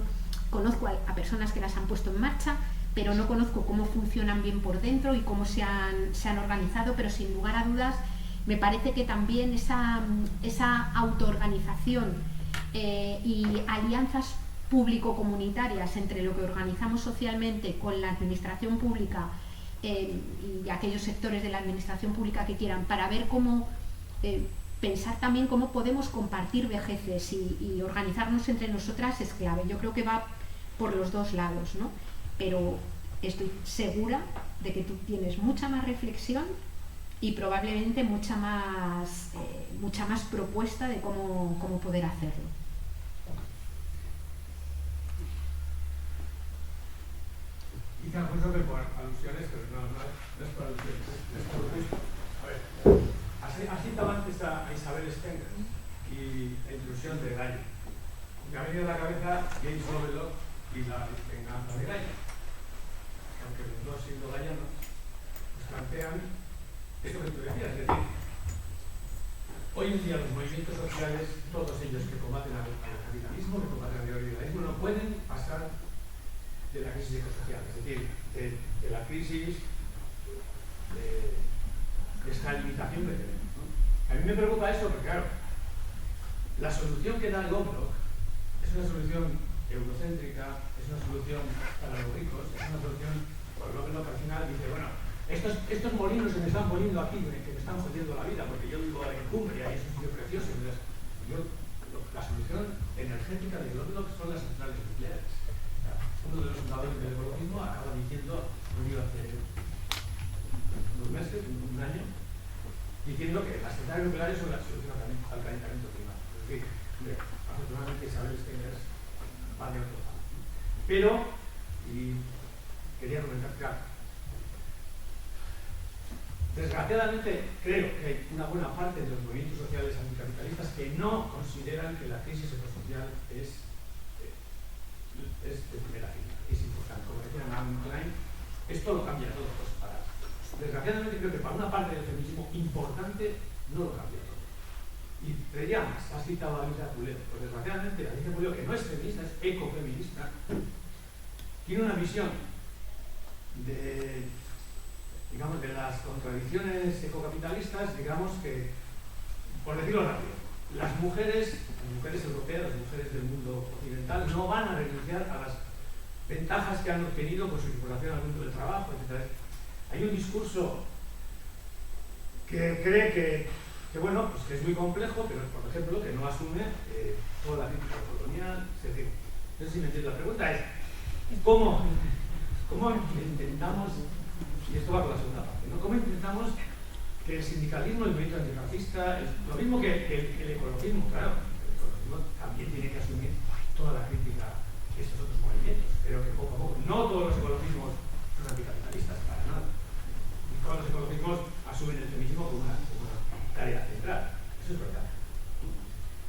conozco a personas que las han puesto en marcha, pero no conozco cómo funcionan bien por dentro y cómo se han organizado, pero sin lugar a dudas me parece que también esa autoorganización y alianzas público-comunitarias entre lo que organizamos socialmente con la administración pública y aquellos sectores de la administración pública que quieran, para ver cómo pensar también cómo podemos compartir vejeces y organizarnos entre nosotras es clave. Yo creo que va por los dos lados, ¿no? Pero estoy segura de que tú tienes mucha más reflexión y probablemente mucha más propuesta de cómo poder hacerlo. Quizá por alusiones, pero no es por alusiones, es por gusto. A ver, has citado antes a Isabel Stenger y la intrusión de Gaia. Me ha venido a la cabeza James Lovelock y la venganza de Gaia. Aunque los dos siendo gaianos, nos plantean esto que tú decías, es decir, hoy en día los movimientos sociales, todos ellos que combaten al capitalismo, que combaten al neoliberalismo, no pueden pasar de la crisis ecosocial, es decir, de la crisis de esta limitación que tenemos, ¿no? A mí me preocupa eso porque, claro, la solución que da Lovelock es una solución eurocéntrica, es una solución para los ricos, es una solución, por Lovelock al final dice, bueno, estos molinos que me están poniendo aquí, que me están jodiendo la vida, porque yo vivo en Cumbria y es un sitio precioso, entonces, la solución energética de Lovelock son las centrales nucleares. Uno de los fundadores del ecologismo acaba diciendo, hace unos meses, un año, diciendo que las centrales nucleares son la solución al calentamiento climático. Es decir, afortunadamente Isabel Stenger va de otro lado. Pero, y quería comentar, claro, desgraciadamente creo que hay una buena parte de los movimientos sociales anticapitalistas que no consideran que la crisis ecosocial es de primera fila, es importante. como decía Naomi Klein, esto lo cambia todo. Desgraciadamente creo que para una parte del feminismo importante no lo cambia todo. Y te diría más, has citado a Alicia Puleo. Pues desgraciadamente Alicia Puleo, que no es feminista, es ecofeminista, tiene una visión de, digamos, de las contradicciones ecocapitalistas, digamos que, por decirlo rápido, las mujeres europeas, las mujeres del mundo occidental, no van a renunciar a las ventajas que han obtenido por su incorporación al mundo del trabajo, etc. Hay un discurso que cree que bueno, pues que es muy complejo, pero por ejemplo que no asume toda la crítica colonial. Es decir, no sé si me entiendes. La pregunta es ¿cómo intentamos, y esto va con la segunda parte, ¿no? ¿Cómo intentamos que el sindicalismo, el movimiento antirracista, lo mismo que el ecologismo, claro, el ecologismo también tiene que asumir toda la crítica de estos otros movimientos, pero que poco a poco, no todos los ecologismos son anticapitalistas, para nada. Y todos los ecologismos asumen el feminismo como una tarea central. Eso es verdad.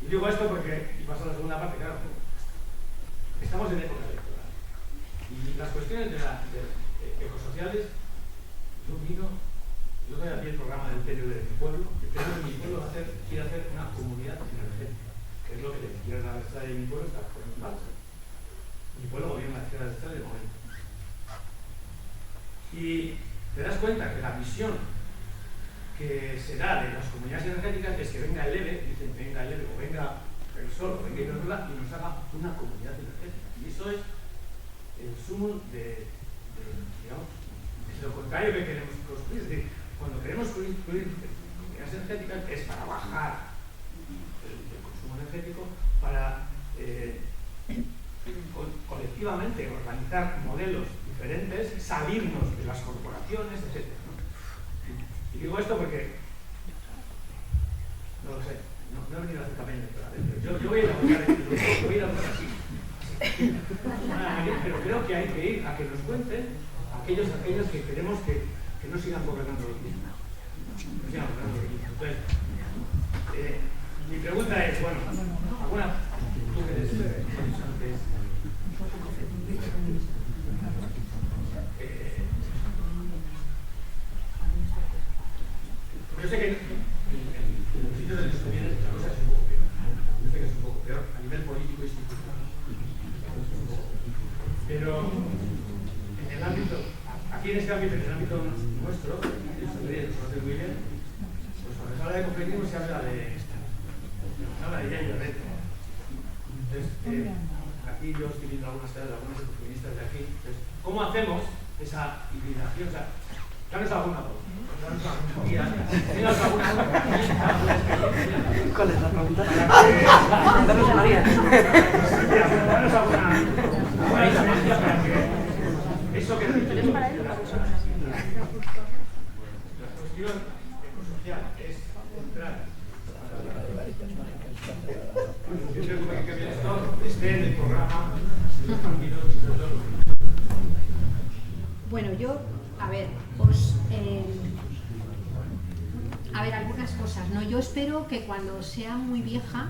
Y digo esto porque, y paso a la segunda parte, claro, estamos en época electoral. Y las cuestiones de ecosociales, yo todavía vi el programa del PNV de mi pueblo. El PNV de mi pueblo quiere hacer una comunidad energética, que es lo que la izquierda abertzale de mi pueblo está poniendo en marcha. Mi pueblo gobierna la izquierda abertzale de momento. Y te das cuenta que la visión que se da de las comunidades energéticas es que venga el EVE, dicen venga el EVE, o venga el sol, o venga Iberdrola, y nos haga una comunidad energética. Y eso es el sumo digamos, es lo contrario que queremos construir. Es decir, cuando queremos construir comunidades energéticas es para bajar el consumo energético, para colectivamente organizar modelos diferentes, salirnos de las corporaciones, etc. Y digo esto porque, no lo sé, no he venido a hacer campaña electoral, pero yo voy a ir a votar así. Pero creo que hay que ir a que nos cuenten aquellos que queremos que no sigan gobernando los mismos. No sigan gobernando los mismos. Entonces, mi pregunta es, bueno, ¿alguna tú que eres yo sé que en los sitios de los que vienen la cosa es un poco peor. Yo sé que es un poco peor a nivel político e institucional. Pero en el ámbito, aquí en este ámbito, en el ámbito nuestro, yo sabría, conocer muy bien, pues cuando se habla de conflictismo se habla de ella y de reto. Entonces, aquí yo estoy viendo algunas ecofeministas de aquí. Entonces, ¿cómo hacemos esa hibridación? O sea, danos alguna voz. ¿Cuál es la pregunta? Danos María. Danos alguna experiencia para que eso que tenemos para él. La cuestión ecosocial es entrar. Yo creo que esto esté en el programa de los partidos. Bueno, yo, a ver, algunas cosas, ¿no? Yo espero que cuando sea muy vieja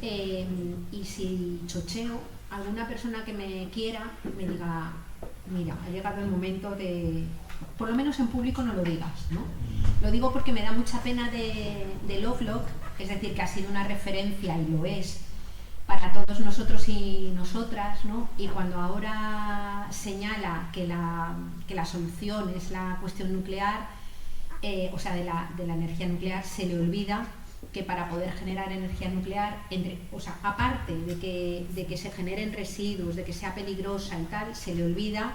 y si chocheo, alguna persona que me quiera me diga, mira, ha llegado el momento de, por lo menos en público no lo digas, ¿no? Lo digo porque me da mucha pena de Lovelock, es decir, que ha sido una referencia y lo es para todos nosotros y nosotras, ¿no? Y cuando ahora señala que la solución es la cuestión nuclear, o sea, de la energía nuclear, se le olvida que para poder generar energía nuclear, aparte de que se generen residuos, de que sea peligrosa y tal, se le olvida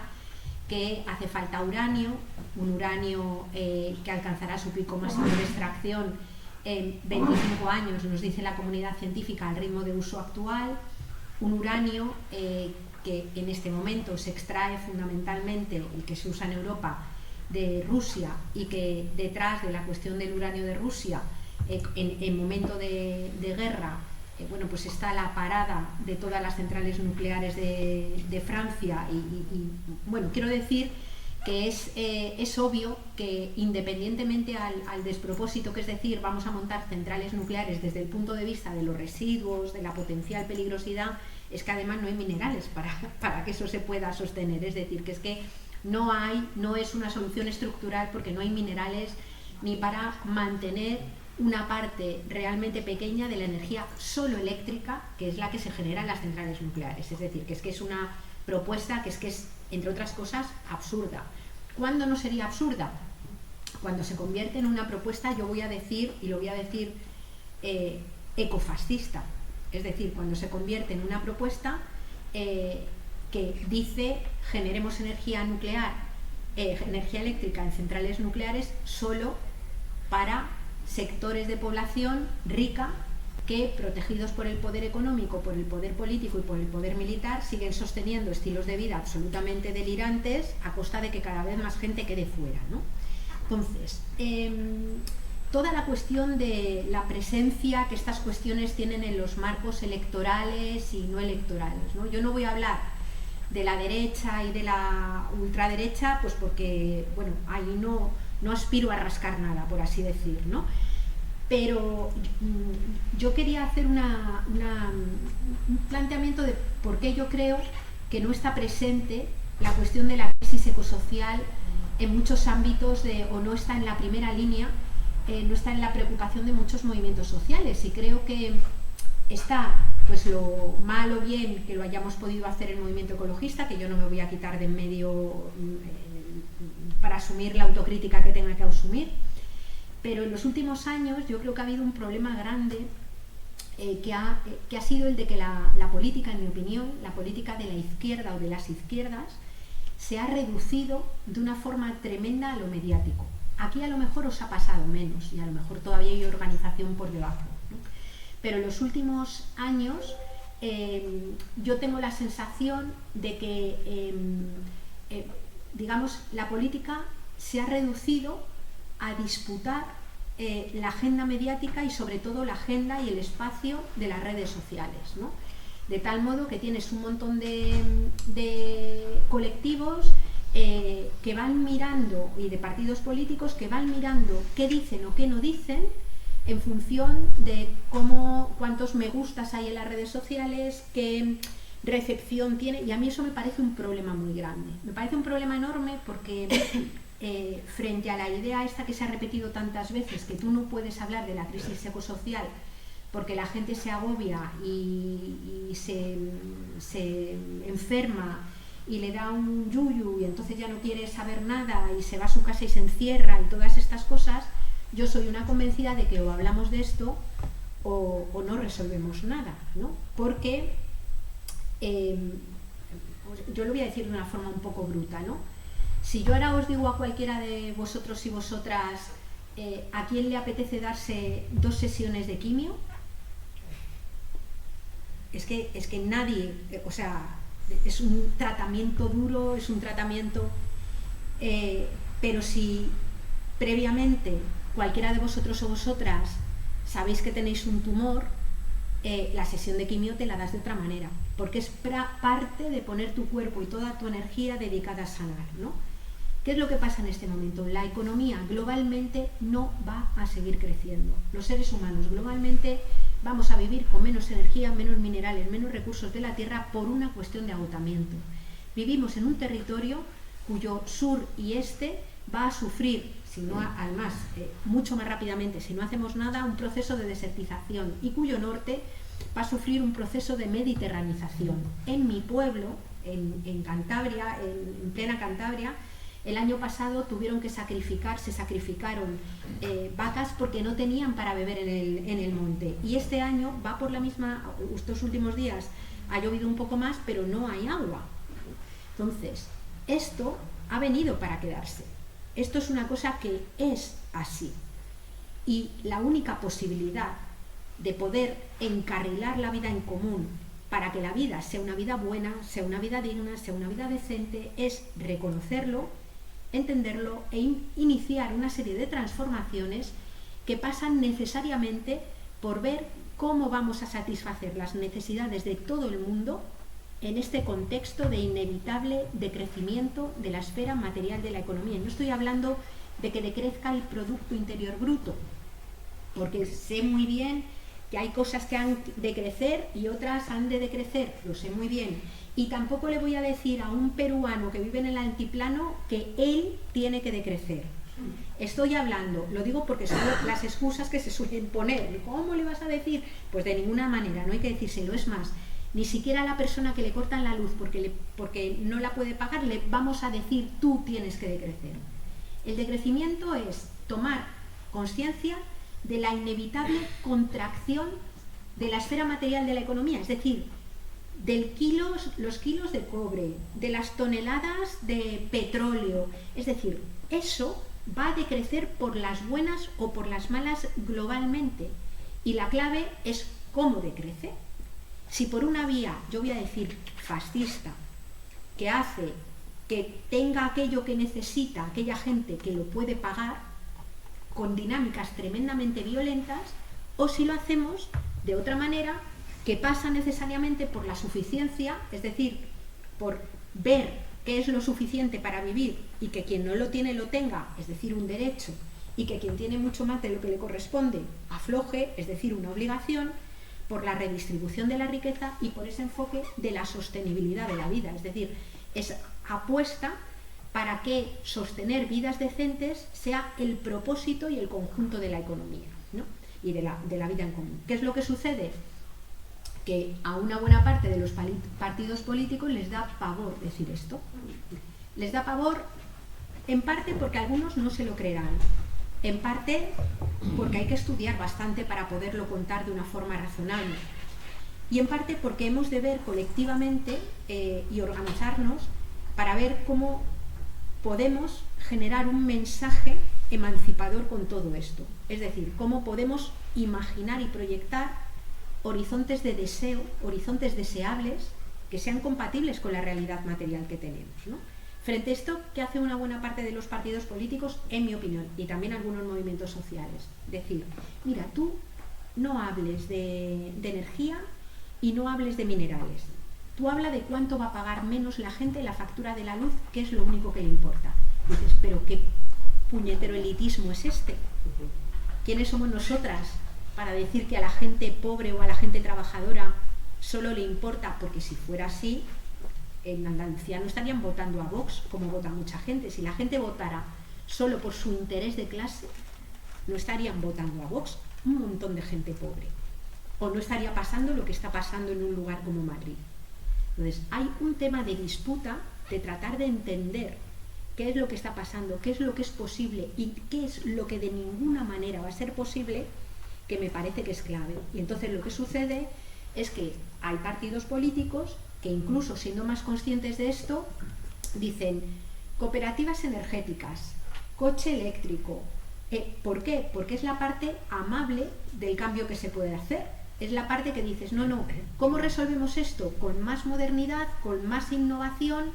que hace falta uranio, un uranio que alcanzará su pico máximo de extracción en 25 años, nos dice la comunidad científica, al ritmo de uso actual, un uranio que en este momento se extrae fundamentalmente, el que se usa en Europa, de Rusia, y que detrás de la cuestión del uranio de Rusia, en momento de guerra, bueno, pues está la parada de todas las centrales nucleares de Francia y bueno, quiero decir que es obvio que independientemente al despropósito, que es decir, vamos a montar centrales nucleares desde el punto de vista de los residuos, de la potencial peligrosidad, es que además no hay minerales para que eso se pueda sostener. Es decir, que es que no es una solución estructural porque no hay minerales ni para mantener una parte realmente pequeña de la energía solo eléctrica, que es la que se genera en las centrales nucleares. Es decir, que es una propuesta que es, entre otras cosas, absurda. ¿Cuándo no sería absurda? Cuando se convierte en una propuesta, yo voy a decir, y lo voy a decir, ecofascista. Es decir, cuando se convierte en una propuesta que dice generemos energía nuclear, energía eléctrica en centrales nucleares solo para sectores de población rica que, protegidos por el poder económico, por el poder político y por el poder militar, siguen sosteniendo estilos de vida absolutamente delirantes a costa de que cada vez más gente quede fuera, ¿no? Entonces, toda la cuestión de la presencia que estas cuestiones tienen en los marcos electorales y no electorales, ¿no? Yo no voy a hablar de la derecha y de la ultraderecha, pues porque, bueno, ahí no aspiro a rascar nada, por así decir, ¿no? Pero yo quería hacer un planteamiento de por qué yo creo que no está presente la cuestión de la crisis ecosocial en muchos ámbitos, o no está en la primera línea, no está en la preocupación de muchos movimientos sociales, y creo que está, pues, lo mal o bien que lo hayamos podido hacer el movimiento ecologista, que yo no me voy a quitar de en medio para asumir la autocrítica que tenga que asumir, pero en los últimos años yo creo que ha habido un problema grande que ha sido el de que la política, en mi opinión, la política de la izquierda o de las izquierdas, se ha reducido de una forma tremenda a lo mediático. Aquí a lo mejor os ha pasado menos y a lo mejor todavía hay organización por debajo, ¿no? Pero en los últimos años yo tengo la sensación de que digamos, la política se ha reducido a disputar la agenda mediática y sobre todo la agenda y el espacio de las redes sociales, ¿no? De tal modo que tienes un montón de colectivos que van mirando, y de partidos políticos que van mirando qué dicen o qué no dicen en función de cuántos me gustas hay en las redes sociales, qué recepción tiene, y a mí eso me parece un problema muy grande. Me parece un problema enorme porque frente a la idea esta que se ha repetido tantas veces, que tú no puedes hablar de la crisis ecosocial porque la gente se agobia y se enferma y le da un yuyu y entonces ya no quiere saber nada y se va a su casa y se encierra y todas estas cosas, yo soy una convencida de que o hablamos de esto o no resolvemos nada, ¿no? Porque yo lo voy a decir de una forma un poco bruta, ¿no? Si yo ahora os digo a cualquiera de vosotros y vosotras a quién le apetece darse 2 sesiones de quimio, es que nadie, o sea, es un tratamiento duro, es un tratamiento, pero si previamente cualquiera de vosotros o vosotras sabéis que tenéis un tumor, la sesión de quimio te la das de otra manera, porque es parte de poner tu cuerpo y toda tu energía dedicada a sanar, ¿no? ¿Qué es lo que pasa en este momento? La economía globalmente no va a seguir creciendo. Los seres humanos globalmente vamos a vivir con menos energía, menos minerales, menos recursos de la tierra por una cuestión de agotamiento. Vivimos en un territorio cuyo sur y este va a sufrir, si no, además, mucho más rápidamente, si no hacemos nada, un proceso de desertización, y cuyo norte va a sufrir un proceso de mediterranización. En mi pueblo, en Cantabria, en plena Cantabria, el año pasado se sacrificaron vacas porque no tenían para beber en el monte. Y este año va por la misma, estos últimos días ha llovido un poco más, pero no hay agua. Entonces, esto ha venido para quedarse. Esto es una cosa que es así. Y la única posibilidad de poder encarrilar la vida en común para que la vida sea una vida buena, sea una vida digna, sea una vida decente, es reconocerlo, entenderlo e iniciar una serie de transformaciones que pasan necesariamente por ver cómo vamos a satisfacer las necesidades de todo el mundo en este contexto de inevitable decrecimiento de la esfera material de la economía. No estoy hablando de que decrezca el Producto Interior Bruto, porque sé muy bien que hay cosas que han de crecer y otras han de decrecer, lo sé muy bien. Y tampoco le voy a decir a un peruano que vive en el altiplano que él tiene que decrecer. Estoy hablando, lo digo porque son las excusas que se suelen poner. ¿Cómo le vas a decir? Pues de ninguna manera, no hay que decírselo. Es más, ni siquiera a la persona que le cortan la luz porque no la puede pagar, le vamos a decir tú tienes que decrecer. El decrecimiento es tomar conciencia de la inevitable contracción de la esfera material de la economía, es decir, los kilos de cobre, de las toneladas de petróleo, es decir, eso va a decrecer por las buenas o por las malas globalmente, y la clave es cómo decrece. Si por una vía, yo voy a decir fascista, que hace que tenga aquello que necesita aquella gente que lo puede pagar, con dinámicas tremendamente violentas, o si lo hacemos de otra manera, que pasa necesariamente por la suficiencia, es decir, por ver qué es lo suficiente para vivir y que quien no lo tiene lo tenga, es decir, un derecho, y que quien tiene mucho más de lo que le corresponde afloje, es decir, una obligación, por la redistribución de la riqueza y por ese enfoque de la sostenibilidad de la vida, es decir, es apuesta para que sostener vidas decentes sea el propósito y el conjunto de la economía, ¿no? Y de la vida en común. ¿Qué es lo que sucede? Que a una buena parte de los partidos políticos les da pavor decir esto. Les da pavor en parte porque algunos no se lo creerán, en parte porque hay que estudiar bastante para poderlo contar de una forma razonable, y en parte porque hemos de ver colectivamente y organizarnos para ver cómo podemos generar un mensaje emancipador con todo esto. Es decir, cómo podemos imaginar y proyectar horizontes de deseo, horizontes deseables que sean compatibles con la realidad material que tenemos, ¿no? Frente a esto, ¿qué hace una buena parte de los partidos políticos, en mi opinión, y también algunos movimientos sociales? Decir, mira, tú no hables de energía y no hables de minerales. Tú habla de cuánto va a pagar menos la gente la factura de la luz, que es lo único que le importa. Dices, pero qué puñetero elitismo es este. ¿Quiénes somos nosotras para decir que a la gente pobre o a la gente trabajadora solo le importa? Porque si fuera así, en Andalucía no estarían votando a Vox como vota mucha gente. Si la gente votara solo por su interés de clase, no estarían votando a Vox un montón de gente pobre, o no estaría pasando lo que está pasando en un lugar como Madrid. Entonces hay un tema de disputa, de tratar de entender qué es lo que está pasando, qué es lo que es posible y qué es lo que de ninguna manera va a ser posible, que me parece que es clave. Y entonces lo que sucede es que hay partidos políticos que, incluso siendo más conscientes de esto, dicen cooperativas energéticas, coche eléctrico. ¿Por qué? Porque es la parte amable del cambio que se puede hacer. Es la parte que dices, no, ¿cómo resolvemos esto? Con más modernidad, con más innovación,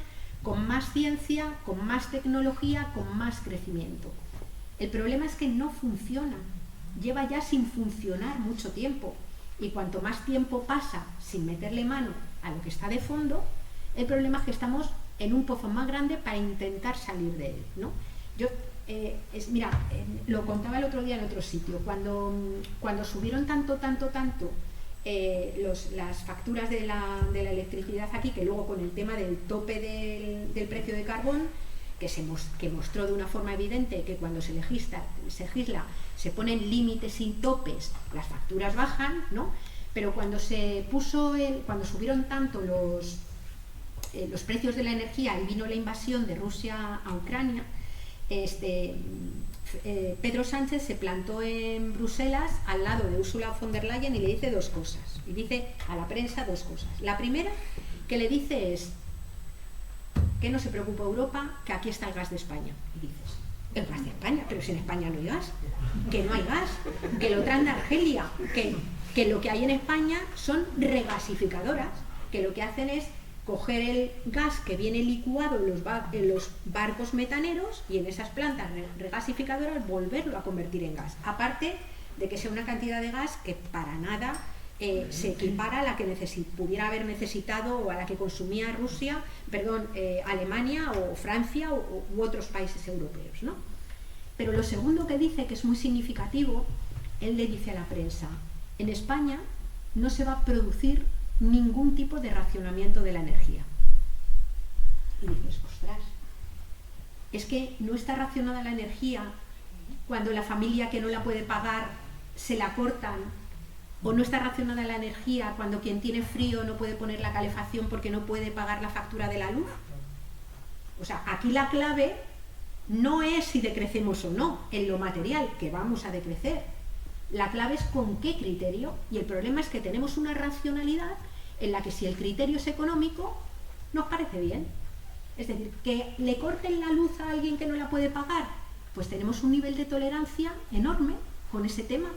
con más ciencia, con más tecnología, con más crecimiento. El problema es que no funciona. Lleva ya sin funcionar mucho tiempo, y cuanto más tiempo pasa sin meterle mano a lo que está de fondo, el problema es que estamos en un pozo más grande para intentar salir de él, ¿no? Lo contaba el otro día en otro sitio, cuando subieron tanto las facturas de la electricidad aquí, que luego con el tema del tope del precio de carbón, que mostró de una forma evidente que cuando se legisla, se ponen límites sin topes, las facturas bajan, ¿no? Pero cuando subieron tanto los precios de la energía y vino la invasión de Rusia a Ucrania, Pedro Sánchez se plantó en Bruselas al lado de Ursula von der Leyen y le dice dos cosas. Y dice a la prensa dos cosas. La primera que le dice es que no se preocupa Europa, que aquí está el gas de España. Y dices, el gas de España, pero si en España no hay gas, que no hay gas, que lo traen de Argelia, que lo que hay en España son regasificadoras, que lo que hacen es coger el gas que viene licuado en los barcos metaneros y en esas plantas regasificadoras volverlo a convertir en gas. Aparte de que sea una cantidad de gas que para nada se equipara a la que pudiera haber necesitado o a la que consumía Alemania o Francia u otros países europeos, ¿no? Pero lo segundo que dice, que es muy significativo, él le dice a la prensa, en España no se va a producir ningún tipo de racionamiento de la energía. Y dices, ostras, es que no está racionada la energía cuando la familia que no la puede pagar se la cortan, o no está racionada la energía cuando quien tiene frío no puede poner la calefacción porque no puede pagar la factura de la luz. O sea, aquí la clave no es si decrecemos o no en lo material, que vamos a decrecer. La clave es con qué criterio, y el problema es que tenemos una racionalidad en la que si el criterio es económico, nos parece bien. Es decir, que le corten la luz a alguien que no la puede pagar, pues tenemos un nivel de tolerancia enorme con ese tema,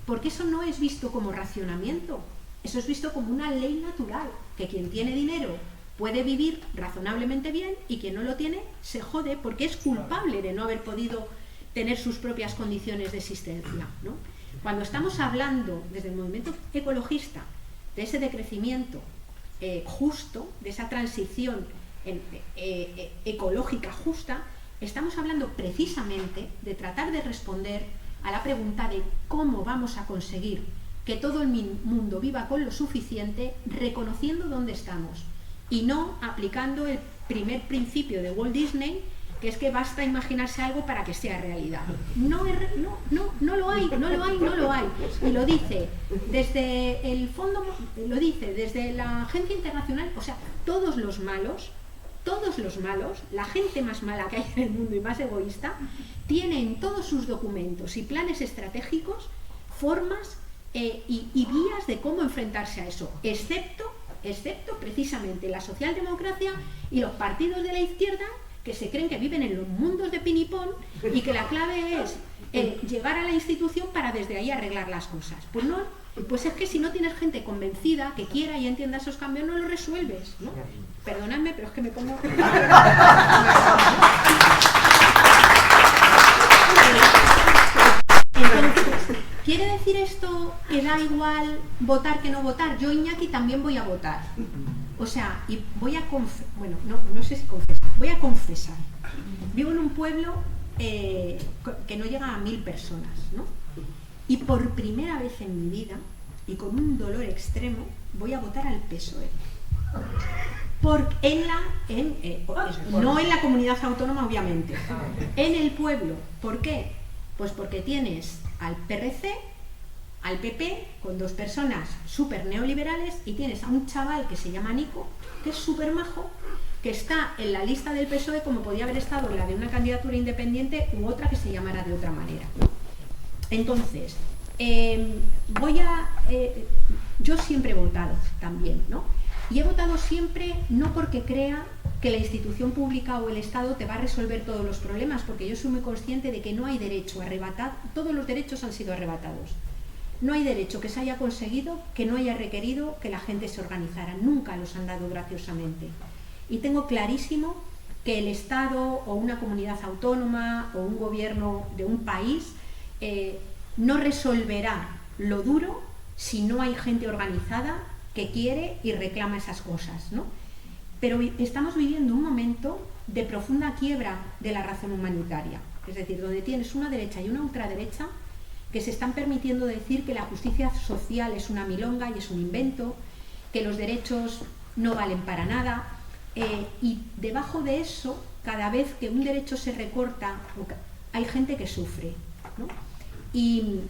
porque eso no es visto como racionamiento, eso es visto como una ley natural, que quien tiene dinero puede vivir razonablemente bien y quien no lo tiene se jode porque es culpable de no haber podido tener sus propias condiciones de existencia, ¿no? Cuando estamos hablando desde el movimiento ecologista de ese decrecimiento justo, de esa transición ecológica justa, estamos hablando precisamente de tratar de responder a la pregunta de cómo vamos a conseguir que todo el mundo viva con lo suficiente, reconociendo dónde estamos y no aplicando el primer principio de Walt Disney, que es que basta imaginarse algo para que sea realidad. No lo hay. Y lo dice desde el fondo, lo dice desde la Agencia Internacional, o sea, todos los malos, la gente más mala que hay en el mundo y más egoísta, tiene en todos sus documentos y planes estratégicos formas y vías de cómo enfrentarse a eso, excepto precisamente la socialdemocracia y los partidos de la izquierda que se creen que viven en los mundos de pinipón y que la clave es llegar a la institución para desde ahí arreglar las cosas. Pues no, pues es que si no tienes gente convencida que quiera y entienda esos cambios, no lo resuelves, ¿no? Perdonadme, pero es que me pongo... Entonces, ¿quiere decir esto que da igual votar que no votar? Yo, Iñaki, también voy a votar. O sea, y voy a no sé si confesar, voy a confesar. Vivo en un pueblo que no llega a 1000 personas, ¿no? Y por primera vez en mi vida, y con un dolor extremo, voy a votar al PSOE. No en la comunidad autónoma, obviamente, en el pueblo. ¿Por qué? Pues porque tienes al PRC, al PP, con 2 personas súper neoliberales, y tienes a un chaval que se llama Nico, que es súper majo, que está en la lista del PSOE como podía haber estado en la de una candidatura independiente u otra que se llamara de otra manera, ¿no? Entonces, yo siempre he votado también, ¿no? Y he votado siempre no porque crea que la institución pública o el Estado te va a resolver todos los problemas, porque yo soy muy consciente de que no hay derecho arrebatado, todos los derechos han sido arrebatados. No hay derecho que se haya conseguido que no haya requerido que la gente se organizara, nunca los han dado graciosamente. Y tengo clarísimo que el Estado o una comunidad autónoma o un gobierno de un país no resolverá lo duro si no hay gente organizada que quiere y reclama esas cosas, ¿no? Pero estamos viviendo un momento de profunda quiebra de la razón humanitaria, es decir, donde tienes una derecha y una ultraderecha que se están permitiendo decir que la justicia social es una milonga y es un invento, que los derechos no valen para nada, y debajo de eso, cada vez que un derecho se recorta, hay gente que sufre, ¿no? Y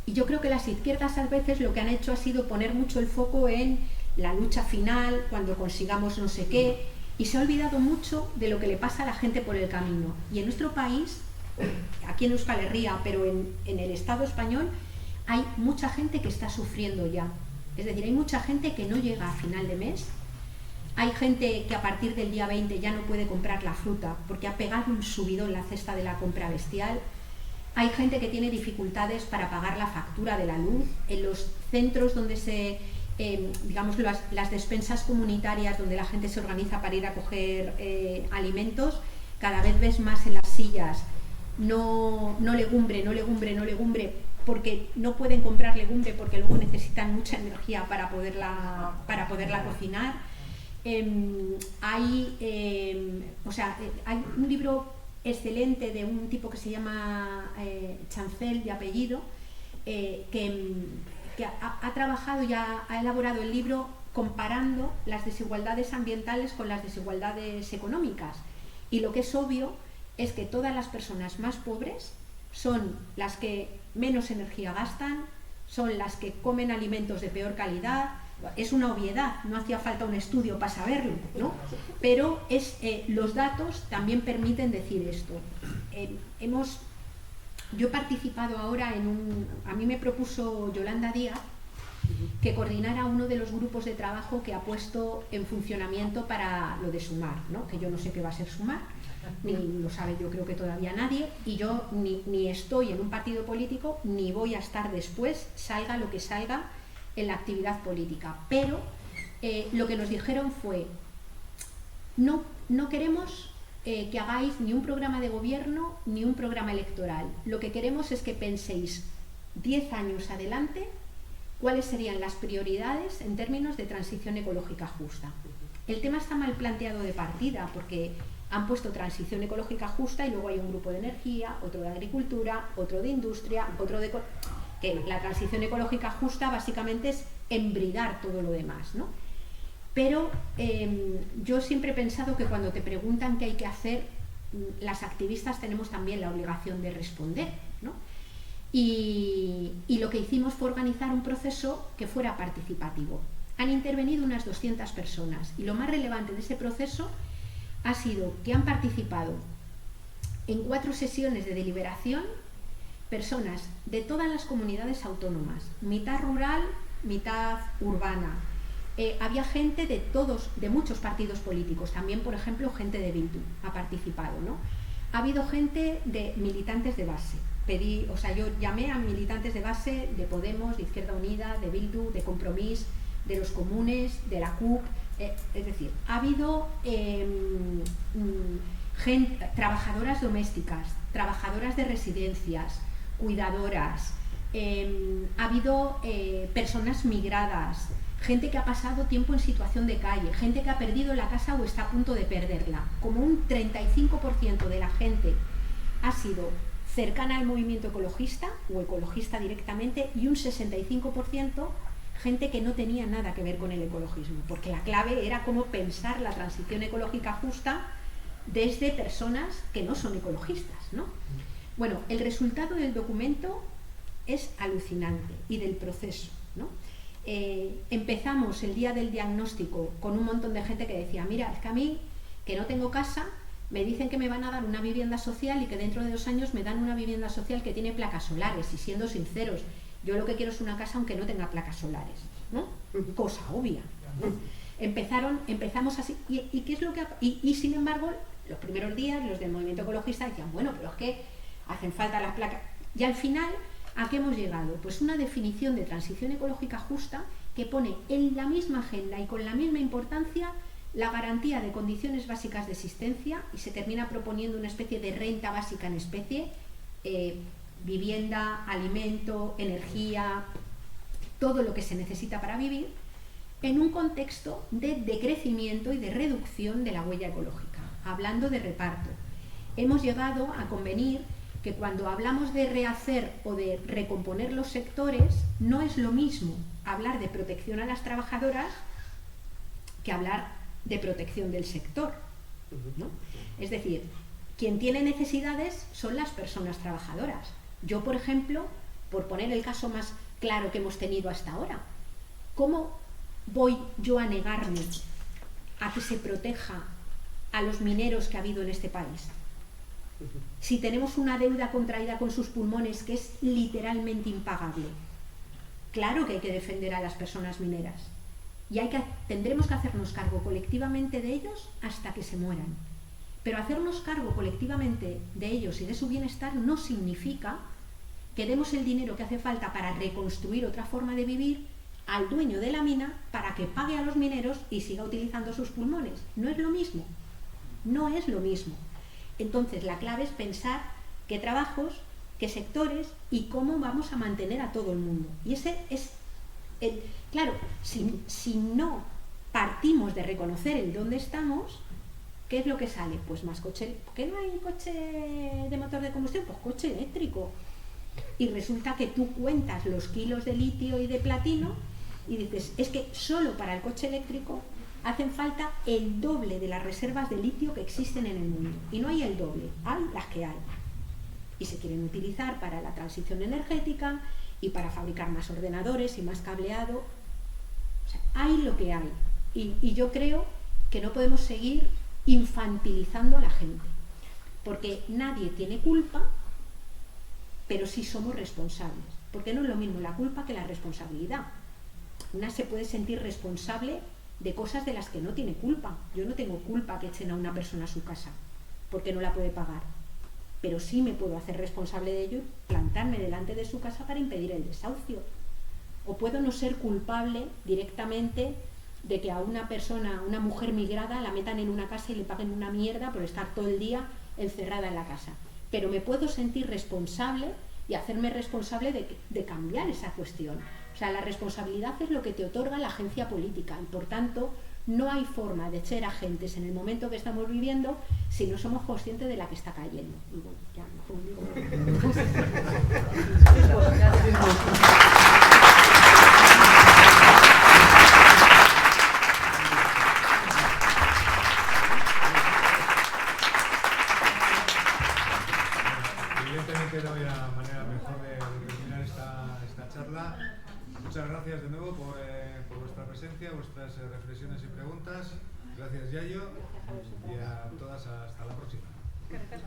yo creo que las izquierdas a veces lo que han hecho ha sido poner mucho el foco en la lucha final, cuando consigamos no sé qué, y se ha olvidado mucho de lo que le pasa a la gente por el camino. Y en nuestro país, aquí en Euskal Herria, pero en el Estado español, hay mucha gente que está sufriendo ya. Es decir, hay mucha gente que no llega a final de mes, hay gente que a partir del día 20 ya no puede comprar la fruta porque ha pegado un subidón en la cesta de la compra bestial. Hay gente que tiene dificultades para pagar la factura de la luz. En los centros donde digamos, las despensas comunitarias donde la gente se organiza para ir a coger alimentos, cada vez ves más en las sillas no legumbre, porque no pueden comprar legumbre porque luego necesitan mucha energía para poderla cocinar. Hay un libro excelente de un tipo que se llama Chancel de apellido, que ha trabajado y ha elaborado el libro comparando las desigualdades ambientales con las desigualdades económicas. Y lo que es obvio es que todas las personas más pobres son las que menos energía gastan, son las que comen alimentos de peor calidad. Es una obviedad, no hacía falta un estudio para saberlo, ¿no? Pero los datos también permiten decir esto. Yo he participado ahora a mí me propuso Yolanda Díaz que coordinara uno de los grupos de trabajo que ha puesto en funcionamiento para lo de Sumar, ¿no? Que yo no sé qué va a ser Sumar, ni lo sabe yo creo que todavía nadie, y yo ni estoy en un partido político, ni voy a estar después, salga lo que salga en la actividad política. Pero lo que nos dijeron fue, no queremos que hagáis ni un programa de gobierno ni un programa electoral. Lo que queremos es que penséis 10 años adelante cuáles serían las prioridades en términos de transición ecológica justa. El tema está mal planteado de partida porque han puesto transición ecológica justa y luego hay un grupo de energía, otro de agricultura, otro de industria, otro de... que la transición ecológica justa básicamente es embridar todo lo demás, ¿no? Pero yo siempre he pensado que cuando te preguntan qué hay que hacer, las activistas tenemos también la obligación de responder, ¿no? Y lo que hicimos fue organizar un proceso que fuera participativo. Han intervenido unas 200 personas y lo más relevante de ese proceso ha sido que han participado en 4 sesiones de deliberación personas de todas las comunidades autónomas, mitad rural, mitad urbana. Había gente de muchos partidos políticos, también por ejemplo gente de Bildu ha participado, ¿no? Ha habido gente de militantes de base. Yo llamé a militantes de base de Podemos, de Izquierda Unida, de Bildu, de Compromís, de los comunes, de la CUP, es decir, ha habido trabajadoras domésticas, trabajadoras de residencias, cuidadoras, ha habido personas migradas, gente que ha pasado tiempo en situación de calle, gente que ha perdido la casa o está a punto de perderla. Como un 35% de la gente ha sido cercana al movimiento ecologista o ecologista directamente, y un 65% gente que no tenía nada que ver con el ecologismo, porque la clave era cómo pensar la transición ecológica justa desde personas que no son ecologistas, ¿no? Bueno, el resultado del documento es alucinante y del proceso, ¿no? Empezamos el día del diagnóstico con un montón de gente que decía, mira, es que a mí, que no tengo casa, me dicen que me van a dar una vivienda social y que dentro de 2 años me dan una vivienda social que tiene placas solares, y siendo sinceros, yo lo que quiero es una casa aunque no tenga placas solares, ¿no? Cosa obvia, ¿no? Empezamos así, y ¿qué es lo que y sin embargo, los primeros días los del movimiento ecologista decían, bueno, pero es que hacen falta las placas, y al final, ¿a qué hemos llegado? Pues una definición de transición ecológica justa que pone en la misma agenda y con la misma importancia la garantía de condiciones básicas de existencia, y se termina proponiendo una especie de renta básica en especie, vivienda, alimento, energía, todo lo que se necesita para vivir, en un contexto de decrecimiento y de reducción de la huella ecológica. Hablando de reparto, hemos llegado a convenir que cuando hablamos de rehacer o de recomponer los sectores, no es lo mismo hablar de protección a las trabajadoras que hablar de protección del sector, ¿no? Es decir, quien tiene necesidades son las personas trabajadoras. Yo, por ejemplo, por poner el caso más claro que hemos tenido hasta ahora, ¿cómo voy yo a negarme a que se proteja a los mineros que ha habido en este país? Si tenemos una deuda contraída con sus pulmones que es literalmente impagable. Claro que hay que defender a las personas mineras. Y tendremos que hacernos cargo colectivamente de ellos hasta que se mueran. Pero hacernos cargo colectivamente de ellos y de su bienestar no significa que demos el dinero que hace falta para reconstruir otra forma de vivir al dueño de la mina para que pague a los mineros y siga utilizando sus pulmones. No es lo mismo. No es lo mismo. Entonces la clave es pensar qué trabajos, qué sectores y cómo vamos a mantener a todo el mundo. Y ese es... Claro, si no partimos de reconocer el dónde estamos, ¿qué es lo que sale? Pues más coche. ¿Por qué no hay coche de motor de combustión? Pues coche eléctrico. y resulta que tú cuentas los kilos de litio y de platino y dices, es que solo para el coche eléctrico hacen falta el doble de las reservas de litio que existen en el mundo. Y no hay el doble, hay las que hay. Y se quieren utilizar para la transición energética y para fabricar más ordenadores y más cableado. O sea, hay lo que hay. Y yo creo que no podemos seguir infantilizando a la gente, porque nadie tiene culpa, pero sí somos responsables, porque no es lo mismo la culpa que la responsabilidad. Una se puede sentir responsable de cosas de las que no tiene culpa. Yo no tengo culpa que echen a una persona a su casa porque no la puede pagar, pero sí me puedo hacer responsable de ello y plantarme delante de su casa para impedir el desahucio. O puedo no ser culpable directamente de que a una persona, una mujer migrada, la metan en una casa y le paguen una mierda por estar todo el día encerrada en la casa, pero me puedo sentir responsable y hacerme responsable de cambiar esa cuestión. O sea, la responsabilidad es lo que te otorga la agencia política y por tanto no hay forma de ser agentes en el momento que estamos viviendo si no somos conscientes de la que está cayendo. Y bueno, ya mejor Evidentemente no había manera mejor de terminar esta charla. Muchas gracias de nuevo por vuestra presencia, vuestras reflexiones y preguntas. Gracias, Yayo, y a todas hasta la próxima. Gracias.